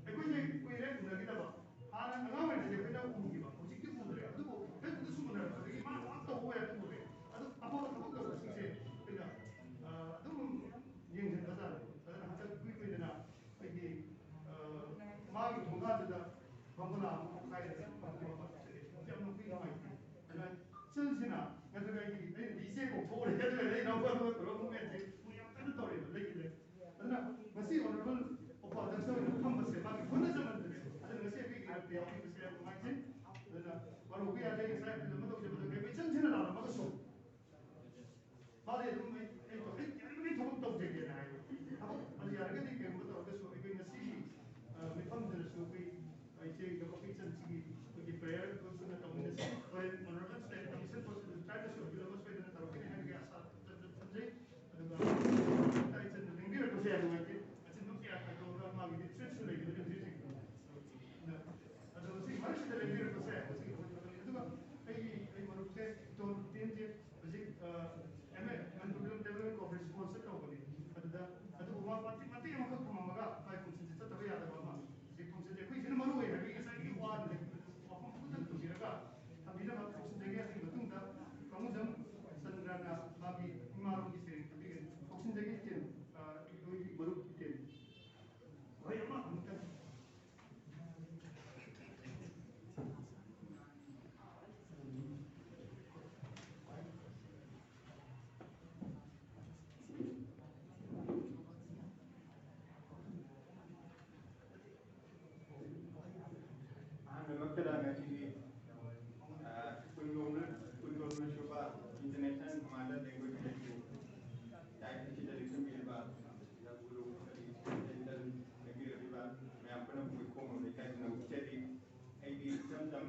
ꯑꯩꯈꯣꯏꯁꯦ ꯀꯨꯏꯔꯦ ꯎꯅꯈꯤꯗꯕ ꯍꯥꯟꯅ ꯑꯉꯥꯡ ꯑꯣꯏꯔꯤꯉꯩꯗ ꯑꯩꯈꯣꯏꯅ ꯎꯈꯤꯕ ꯍꯧꯖꯤꯛꯇꯤ ꯎꯗ꯭ꯔꯦ ꯑꯗꯨꯕꯨ ꯐꯦꯁꯕꯨꯛꯇꯁꯨ ꯎꯅꯔꯛꯄ ꯑꯗꯒꯤ ꯃꯥ ꯊꯕꯛ ꯇꯧꯕ ꯑꯣꯏꯔ ꯎꯔꯦ ꯑꯗꯨ ꯑꯐꯕ ꯊꯕꯛ ꯇꯧꯕꯁꯤꯡꯁꯦ ꯑꯩꯈꯣꯏꯅ ꯑꯗꯨꯝ ꯌꯦꯡꯁꯤꯟꯕꯖꯥꯠꯅꯤ ꯑꯗꯨꯅ ꯍꯟꯗꯛ ꯀꯨꯏꯗꯅ ꯑꯩꯈꯣꯏꯒꯤ ꯃꯥꯒꯤ ꯊꯣꯡꯒꯥꯟꯗꯨꯗ ꯕꯪꯒꯂꯥ ꯑꯃ ꯄꯣꯛꯈꯥꯏꯔꯒ ꯐꯪꯈꯤꯕ ꯌꯥꯝ ꯅꯨꯡꯉꯥꯏꯇꯦ ꯑꯗꯨꯅ ꯆꯜꯁꯤꯅ ꯑꯗꯨꯒ ꯑꯩꯅꯗꯤ ꯏꯆꯦ ꯀꯧꯊꯣꯛꯎꯔꯦ ꯑꯗꯨꯒ ꯑꯩ ꯏꯅꯥꯎꯄꯥ ꯇꯧꯔꯒ ꯃꯨꯚꯃꯦꯟꯁꯦ ꯌꯥꯝ ꯀꯟꯅ ꯇꯧꯔꯦꯕ ꯂꯩꯈꯤꯗ꯭ꯔꯦ ꯑꯗꯨꯅ ꯉꯁꯤ ꯑꯣꯅꯔꯦꯕꯜ ꯎꯄꯥꯜꯗꯁ ꯑꯣꯏꯅ ꯐꯝꯕꯁꯦ ꯃꯥꯒꯤ ꯍꯣꯠꯅꯖꯃꯟꯕꯅꯦ ꯑꯗꯨꯅ ꯉꯁꯤ ꯑꯩꯈꯣꯏꯒꯤ ꯏꯔꯛꯇ ꯌꯥꯎꯕꯤꯕꯁꯦ ꯌꯥꯝ ꯅꯨꯡꯉꯥꯏꯖꯩ ꯑꯗꯨꯅ ꯃꯔꯨꯞ ꯌꯥꯗꯦ ꯉꯁꯥꯏ ꯑꯩꯈꯣꯏ ꯑꯃ ꯇꯧꯖꯕꯗ ꯀꯩ ꯏꯆꯟꯁꯤꯅ ꯂꯥꯛꯂꯝꯃꯒꯁꯨ ꯃꯥꯗꯤ ꯑꯗꯨꯝ ꯑꯩ ꯌꯥꯔꯤꯕꯗꯤ ꯊꯕꯛ ꯇꯧꯖꯒꯦꯅ ꯍꯥꯏꯌꯦ ꯊꯕꯛ ꯑꯗꯨ ꯌꯥꯔꯒꯗꯤ ꯀꯩꯒꯨꯝꯕ ꯇꯧꯔꯒꯁꯨ ꯑꯩꯈꯣꯏ ꯉꯁꯤꯒꯤ ꯃꯤꯐꯝꯗꯨꯗꯁꯨ ꯑꯩꯈꯣꯏ ꯏꯆꯦꯒ ꯑꯩꯈꯣꯏ ꯏꯆꯟꯁꯤꯒꯤ ꯑꯩꯈꯣꯏꯒꯤ ꯄ꯭ꯔꯦꯌꯔ ꯄꯨꯟꯅ ꯇꯧꯃꯤꯟꯅꯁꯤ ꯍꯣꯔꯦꯟ ꯑꯣꯅꯔꯦꯕꯜ ꯁ꯭ꯇꯦꯠ ꯀꯃꯤꯁꯟ ꯇ꯭ꯔꯥꯏꯕꯁꯨ ꯑꯣꯏꯕꯤꯔꯒ ꯁꯣꯏꯗꯅ ꯇꯧꯔꯛꯀꯅꯤ ꯍꯥꯏꯕꯒꯤ ꯑꯁꯥ ꯊꯝꯖꯩ ꯑꯗꯨꯒ ꯏꯆꯟꯅ ꯂꯦꯡꯕꯤꯔꯛꯄꯁꯦ ꯌꯥꯝ ꯅꯨꯡꯉꯥꯏꯇꯦ ꯃꯆꯤꯟ ꯀꯌꯥ ꯈꯥꯏꯗꯣꯛꯑꯒ ꯃꯥꯒꯤ ꯁ꯭ꯋꯤꯠꯁꯨ ꯂꯩꯒꯗꯕ ꯍꯧꯖꯤꯛ ꯑꯗꯣ ꯁꯤ ꯃꯔꯛꯁꯤꯗ ꯂꯦꯡꯕꯤꯔꯛꯄꯁꯦ ꯍꯧꯖꯤꯛ ꯑꯗꯨꯒ ꯑꯩ ꯃꯔꯨꯞꯁꯦ ꯇꯣꯟ ꯇꯦꯟꯁꯦ ꯍꯧꯖꯤꯛ ꯃꯅꯤꯄꯨꯔ ꯗꯦꯕꯂꯞꯃꯦꯟ ꯀꯣꯑꯣꯄꯔꯦꯁꯟ ꯁ꯭ꯄꯣꯟꯁꯔ ꯇꯧꯕꯅꯤ ꯑꯗꯨꯗ ꯑꯗꯨꯕꯨ ꯃꯇꯦꯛ ꯑꯃꯈꯛ ꯊꯝꯃꯝꯃꯒ ꯃꯥꯒꯤ ꯐꯪꯁꯟꯁꯦ ꯆꯠꯇꯕ ꯌꯥꯗꯕ ꯑꯃ ꯍꯧꯖꯤꯛ ꯐꯪꯁꯟꯁꯦ ꯑꯩꯈꯣꯏꯁꯤꯅ ꯃꯔꯨ ꯑꯣꯏ ꯍꯥꯏꯕꯒꯤ ꯉꯁꯥꯏꯒꯤ ꯋꯥꯗ ꯋꯥꯐꯝ ꯑꯃꯇꯪ ꯇꯧꯕꯤꯔꯒ ꯊꯝꯕꯤꯅꯕ ꯇꯧꯁꯤꯟꯖꯒꯦ ꯑꯗꯨꯒꯤ ꯃꯇꯨꯡꯗ ꯀꯥꯡꯕꯨꯖꯝ ꯆꯟꯗ꯭ꯔꯅ ꯃꯥꯒꯤ ꯏꯃꯥꯂꯣꯝꯒꯤ ꯁꯩꯔꯦꯡ ꯊꯝꯕꯤꯒꯅꯤ ꯇꯧꯁꯤꯟꯖꯒꯦ ꯏꯆꯦ ꯑꯩꯈꯣꯏꯒꯤ ꯃꯔꯨꯞ ꯏꯆꯦ ꯋꯥꯍꯩ ꯑꯃ ꯑꯃꯨꯛꯇꯪ International Mother Language Day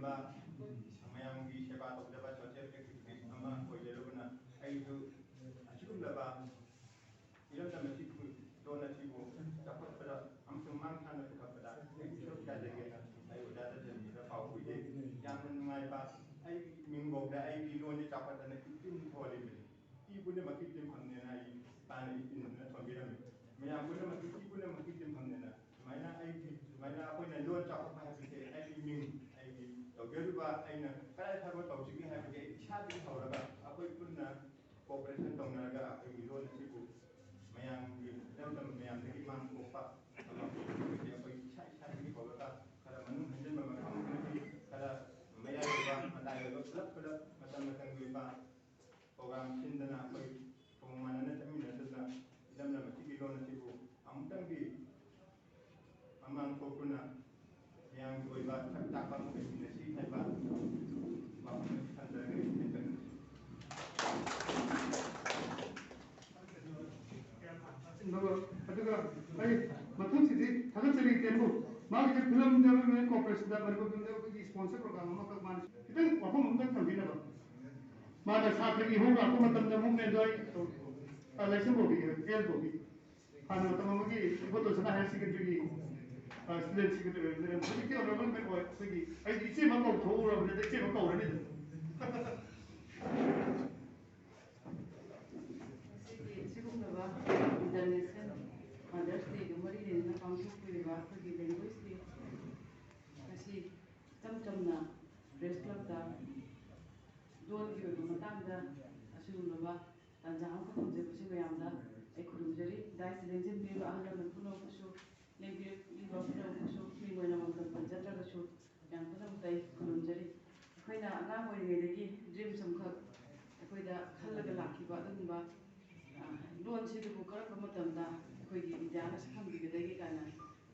Maalemgi Sheba Tokdaba Social Activist Ama Koyeruna Aidu Ashulaba Ilam Masiku Dona Tibu Tapada Amsum Mantana Kapada Kadegena Ayudata Jamila Paude Yaman Maiba I Mingo the I Loni Tapata and Kitin Poly Ibuna Makitim Hamnena Pan in Tomiram Mayamuna Makipuna Makitim Hamnena Mina I Mina when I don't talk about I mean Togeruba aina kaya thabo tawsigi habige chadi thawraga akoi punna cooperation tawnaga akoi lon sibu mayam gi lamdam mayam dagi man kopa ama akoi chadi thawraga kala manu hanjal ma makam kala mayaiba madaiba plap plap matam matangwiba program sindana akoi pengmanana tamina sadna lamdam tigi lon sibu amtangi amang kopuna yang berubah takkan destinasi hebat melakukan dari ꯑꯗꯨꯒ ꯑꯩ ꯃꯊꯪꯁꯤꯗꯤ ꯊꯥꯒꯠꯆꯔꯤ ꯇꯦꯟꯕꯨ ꯃꯥꯒꯤ film development ꯀꯣꯑꯣꯄꯔꯦꯁꯟꯗ ꯃꯅꯤꯄꯨꯔꯗ ꯑꯩꯈꯣꯏꯒꯤ sponsor programme ꯑꯃꯈꯛ ꯃꯥꯅ ꯈꯤꯇꯪ ꯋꯥꯐꯝ ꯑꯃꯇꯪ ꯊꯝꯕꯤꯅꯕ ꯃꯥꯅ ꯁꯥꯇ꯭ꯔꯒꯤ ꯏꯍꯧ ꯂꯥꯛꯄ ꯃꯇꯝꯗ ꯃꯨꯞꯃꯦꯟꯗꯣ ꯑꯩ ꯂꯥꯏꯁꯦꯟ ꯀꯧꯕꯤ ꯑꯦꯜ ꯀꯧꯕꯤ ꯍꯥꯟꯅ ꯃꯇꯝ ꯑꯃꯒꯤ ꯏꯕꯣꯇꯣꯟꯁꯅꯥ ꯍꯥꯌꯔ ꯁꯦꯀꯦꯟꯗꯔꯤꯒꯤ ꯁ꯭ꯇꯨꯗꯦꯟ ꯁꯦꯀ꯭ꯔꯦꯇꯔꯤ ꯍꯧꯖꯤꯛꯇꯤ ꯑꯣꯅꯔꯦꯕꯜ ꯑꯣꯏ ꯑꯩꯈꯣꯏꯒꯤ ꯑꯩꯗꯤ ꯏꯆꯦꯃ ꯀꯧꯊꯣꯛꯎꯔꯕꯅꯤꯗ ꯏꯆꯦꯃ ꯀꯧꯔꯅꯤꯗ सिगुम्लबा इंटरनेशनल मदर्स डे को मरी लेना पांगथोक्लिबा अखोगी लैंग्वेज डे असी तम तमना प्रेस क्लब दा लोन की ओइबा मतांगदा असिगुम्लबा तंजा हम खमजेबसि मयामदा ए खुरुमजरी दाइस लेंजन बिबा अहल मन पुनोबसु लेंबि लिबा पुनोबसु मिमोना मंगल पंजत्रगसु याम पुनमतै खुरुमजरी अखोइना अंगाम ओइरिगेदगी ड्रीम समखक अखोइदा खल्लगा लाखिबा अदुगुम्बा लोन से करब अखोगी इंडियाना सखंबीगदगी काना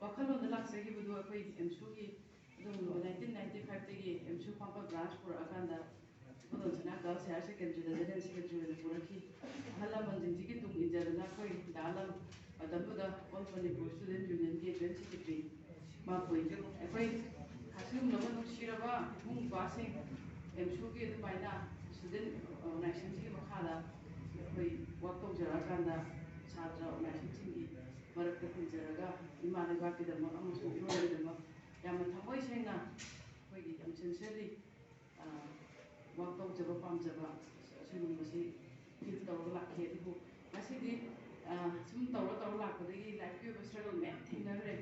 वाखलोंद लाक्चगिबदु अखोई एमसुगी 1995 तगी एमसु पांपा ब्रांच पुरअकांदा बुदोंसना girls higher secondary general secretary पुरखी हलमन जिंजिगी तुम इजरना अखोई दालम अदबुदा ऑल मणिपुर स्टूडेंट यूनियन के जॉइंट सेक्रेटरी मापोई अखोई खासुम नमन नुसिरबा मुंग पासिंग एमसुगी दुमाइना स्टूडेंट ऑर्गेनाइजेशन की मखादा अखोई वर्क तौजरकांदा छात्र ऑर्गेनाइजेशन की मरक्ता पुंजरगा इमा लेबाकदमक अमसुं इरोदमक यामन थमोय सेंना अखोई याम सिंसियरली वर्क तौजबा पामजबा सिगुम्बसी फील तौरगा लाखी अदुबु ngasiदी ꯁꯨꯝ ꯇꯧꯔ ꯂꯥꯛꯄꯗꯒꯤ ꯂꯥꯏꯐꯀꯤ ꯑꯣꯏꯕ ꯁ꯭ꯇ꯭ꯔꯒꯜ ꯃꯌꯥꯝ ꯊꯦꯡꯅꯈ꯭ꯔꯦ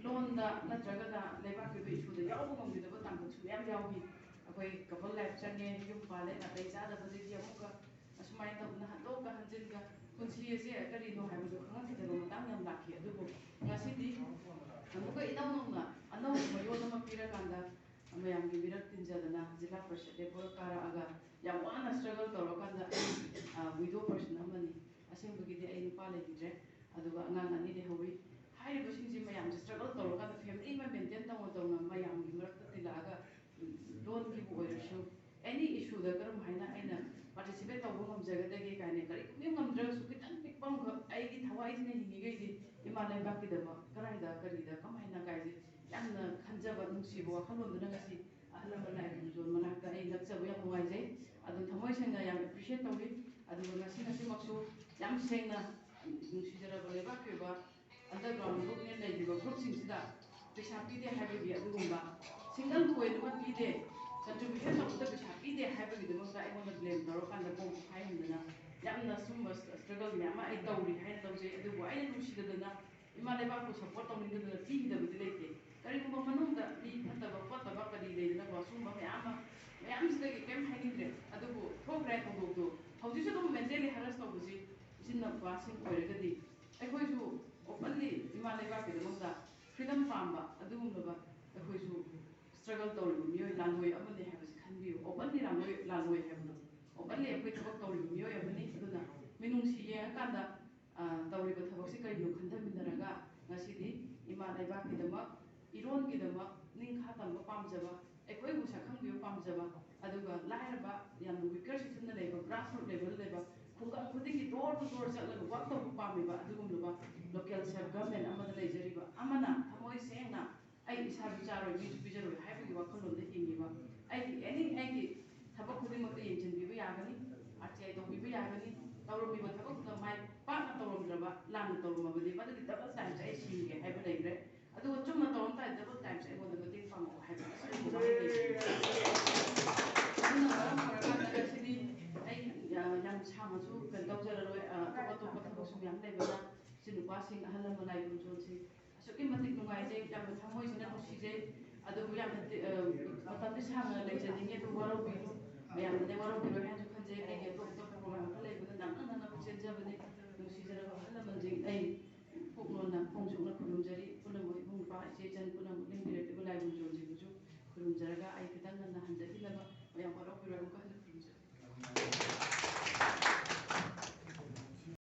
ꯂꯣꯟꯗ ꯅꯠꯇ꯭ꯔꯒꯅ ꯂꯩꯕꯥꯛꯀꯤ ꯑꯣꯏꯕ ꯏꯁꯨꯗ ꯌꯥꯎꯕ ꯉꯝꯈꯤꯗꯕ ꯇꯥꯡꯀꯛꯁꯨ ꯃꯌꯥꯝ ꯌꯥꯎꯈꯤ ꯑꯩꯈꯣꯏ ꯀꯄꯜ ꯂꯥꯏꯐ ꯆꯪꯉꯦ ꯌꯨꯝ ꯄꯥꯜꯂꯦ ꯅꯥꯇꯩ ꯆꯥꯗꯕꯗꯒꯤ ꯑꯃꯨꯛꯀ ꯑꯁꯨꯃꯥꯏꯅ ꯇꯧꯗꯅ ꯍꯟꯗꯣꯛꯀ ꯍꯟꯖꯤꯟꯒ ꯄꯨꯟꯁꯤ ꯑꯁꯦ ꯀꯔꯤꯅꯣ ꯍꯥꯏꯕꯗꯨ ꯈꯪꯉꯛꯈꯤꯗꯕ ꯃꯇꯥꯡ ꯌꯥꯝ ꯂꯥꯛꯈꯤ ꯑꯗꯨꯕु ꯉꯁꯤꯗꯤ ꯑꯃꯨꯛꯀ ꯏꯅꯧ ꯅꯧꯅ ꯑꯅꯧꯕ ꯃꯌꯣꯟ ꯑꯃ ꯄꯤꯔꯀꯥꯟꯗ ꯃꯌꯥꯝꯒꯤ ꯃꯤꯔꯛ ꯇꯤꯟꯖꯗꯅ ꯖꯤꯂꯥ ꯄꯔꯤꯁꯠ ꯂꯦꯞꯄꯒ ꯀꯥꯔꯛꯑꯒ ꯌꯥꯝ ꯋꯥꯅ ꯁ꯭ꯇ꯭ꯔꯒꯜ ꯇꯧꯔꯀꯥꯟꯗ ꯋꯤꯗꯣ ꯄꯔꯁꯟ ꯑꯃꯅꯤ ꯑꯁꯦꯡꯕꯒꯤꯗꯤ ꯑꯩ ꯅꯨꯄꯥ ꯂꯩꯈꯤꯗ꯭ꯔꯦ ꯑꯗꯨꯒ ꯑꯉꯥꯡ 2 ꯂꯩꯍꯧꯋꯤ ꯍꯥꯏꯔꯤꯕꯁꯤꯡꯁꯤ ꯃꯌꯥꯝꯁꯦ ꯁ꯭ꯇ꯭ꯔꯒꯜ ꯇꯧꯔꯀꯥꯟꯗ ꯐꯦꯃꯤꯂꯤ ꯑꯃ ꯃꯦꯟꯇꯦꯟ ꯇꯧꯅ ꯃꯌꯥꯝꯒꯤ ꯃꯔꯛꯇ ꯇꯤꯜꯂꯛꯑꯒ ꯂꯣꯟꯒꯤꯕꯨ ꯑꯣꯏꯔꯁꯨ ꯑꯦꯅꯤ ꯏꯁꯨꯗ ꯀꯔꯝ ꯍꯥꯏꯅ ꯑꯩꯅ ꯄꯥꯔꯇꯤꯁꯤꯄꯦꯠ ꯇꯧꯕ ꯉꯝꯖꯒꯗꯒꯦ ꯀꯥꯏꯅ ꯀꯔꯤꯒꯨꯝꯕ ꯉꯝꯗ꯭ꯔꯒꯁꯨ ꯈꯤꯇꯪ ꯄꯤꯛꯄ ꯑꯃꯈꯛ ꯑꯩꯒꯤ ꯊꯋꯥꯏꯁꯤꯅ ꯍꯤꯡꯉꯤꯈꯩꯗꯤ ꯏꯃꯥ ꯂꯩꯕꯥꯛꯀꯤꯗꯃꯛ ꯀꯗꯥꯏꯗ ꯀꯔꯤꯗ ꯀꯃꯥꯏꯅ ꯀꯥꯏꯁꯦ ꯌꯥꯝꯅ ꯈꯟꯖꯕ ꯅꯨꯡꯁꯤꯕ ꯋꯥꯈꯜꯂꯣꯟꯗꯨꯅ ꯉꯁꯤ ꯑꯍꯜ ꯂꯃꯟ ꯂꯥꯏꯈꯨꯔꯨꯝꯖꯣꯟ ꯃꯅꯥꯛꯇ ꯑꯩ ꯅꯛꯆꯕ ꯌꯥꯝ ꯅꯨꯡꯉꯥꯏꯖꯩ ꯑꯗꯨ ꯊꯃꯣꯏ ꯁꯦꯡꯅ ꯌꯥꯝ ꯑꯦꯄ꯭ꯔꯤꯁꯤꯌꯦꯠ ꯇꯧꯋꯤ ꯑꯗꯨꯒ ꯉꯁꯤꯃꯛꯁꯨ ꯌꯥꯝ ꯁꯦꯡꯅ ꯅꯨꯡꯁꯤꯖꯔꯕ ꯂꯩꯕꯥꯛꯀꯤ ꯑꯣꯏꯕ ꯑꯟꯗꯔꯒ꯭ꯔꯥꯎꯟ ꯒ꯭ꯔꯨꯞꯅ ꯂꯩꯔꯤꯕ ꯒ꯭ꯔꯨꯞꯁꯤꯡꯁꯤꯗ ꯄꯩꯁꯥ ꯄꯤꯗꯦ ꯍꯥꯏꯕꯒꯤ ꯑꯗꯨꯒꯨꯝꯕ ꯁꯤꯡꯒꯜ ꯀꯣꯏꯟ ꯑꯃ ꯄꯤꯗꯦ ꯀꯟꯇ꯭ꯔꯤꯕ꯭ꯌꯨꯁꯟ ꯇꯧꯕꯗ ꯄꯩꯁꯥ ꯄꯤꯗꯦ ꯍꯥꯏꯕꯒꯤꯗꯃꯛꯇ ꯑꯩꯉꯣꯟꯗ ꯕ꯭ꯂꯦꯝ ꯇꯧꯔꯀꯥꯟꯗ ꯕꯣꯝ ꯄꯣꯈꯥꯏꯍꯟꯗꯅ ꯌꯥꯝꯅ ꯁꯨꯝꯕ ꯁ꯭ꯇ꯭ꯔꯒꯜ ꯃꯌꯥꯝ ꯑꯃ ꯑꯩ ꯇꯧꯔꯤ ꯍꯥꯏꯅ ꯂꯧꯖꯩ ꯑꯗꯨꯕꯨ ꯑꯩꯅ ꯅꯨꯡꯁꯤꯗꯗꯅ ꯏꯃꯥ ꯂꯩꯕꯥꯛꯄꯨ ꯁꯞꯄꯣꯔꯠ ꯇꯧꯅꯤꯡꯗꯗꯅ ꯄꯤꯈꯤꯗꯕꯗꯤ ꯂꯩꯇꯦ ꯀꯔꯤꯒꯨꯝꯕ ꯃꯅꯨꯡꯗ ꯃꯤ ꯐꯠꯇꯕ ꯈꯣꯠꯇꯕ ꯀꯔꯤ ꯂꯩꯗꯅꯀꯣ ꯁꯨꯝꯕ ꯃꯌꯥꯝꯁꯤꯗꯒꯤ ꯀꯩꯝ ꯍꯥꯏꯅꯤꯡꯗ꯭ꯔꯦ ꯑꯗꯨꯕꯨ ꯊꯣꯛꯈ꯭ꯔꯦ ꯊꯧꯗꯣꯛꯇꯣ ꯍꯧꯖꯤꯛꯁꯨ ꯑꯗꯨꯝ ꯃꯦꯟꯇꯦꯜꯂꯤ ꯍꯔꯁ ꯇꯧꯕꯁꯤ ꯏꯆꯤꯟꯅꯎꯄꯥꯁꯤꯡ ꯑꯣꯏꯔꯒꯗꯤ ꯑꯩꯈꯣꯏꯁꯨ ꯑꯣꯄꯟꯂꯤ ꯏꯃꯥ ꯂꯩꯕꯥꯛꯀꯤꯗꯃꯛꯇ ꯐ꯭रीडम पाम्बा अदुगुम्बा अखोइसु स्ट्रगल तौरिबा मियोय लांगोय अमने हाबसि खनबियो ओपनली लांगोय हाबनो ओपनली अखोइ थबक तौरिबा मियोय अमने अदुना मिनुंगसि येंगाकांदा तौरिबा थबकसि करिनो खन्थमिनरगा ngасidi इमा लैबाकिदमक इरोनगिदमक निंखा तंबा पामजबा अखोइबु सखंबियो पामजबा अदुगा लायरबा यामनो विकर सेक्शन लेबा ग्रास रूट लेवल लेबा खुंगा खुदिगी डोर टू डोर चलगा वर्क तौबा पामिबा अदुगुमलुबा लोकल सेल्फ गवर्नमेंट अमदा लेजरिबा अमना थमोय सेंगना आई इसा विचारोय बिजु बिजरोय हाइबगी वाखलोंदे हिंगिबा आई एनी आईगी थबक खुदिमक्ता येंजनबिबा यागनी आरटीआई तौबिबा यागनी तौरमिबा थबकता माय पाकना तौरमद्रबा लान तौरमबदि मदि डबल टाइम्स आई सिगे हाइबा लेग्रे अदुगा चुमना तौरम ताइ डबल टाइम्स आई गोदा मतिंग पांगो हाइबा असुबा माय अदुना मरम फरगाना सिदी आई याम सामसु कंदौजररोय अतोपा थबकसु याम लेबना सिनुपासिंग अहल मलाई गुजोनसि असुकी मतिक नुगाइजे याम थमोइसिना नुसिजे अदुबु याम मतमदि सामना लेजनिंगे दु वरोबिनु याम ने वरोबिनु हाजु खंजे आई तो प्रोग्राम खा लेबना नंगना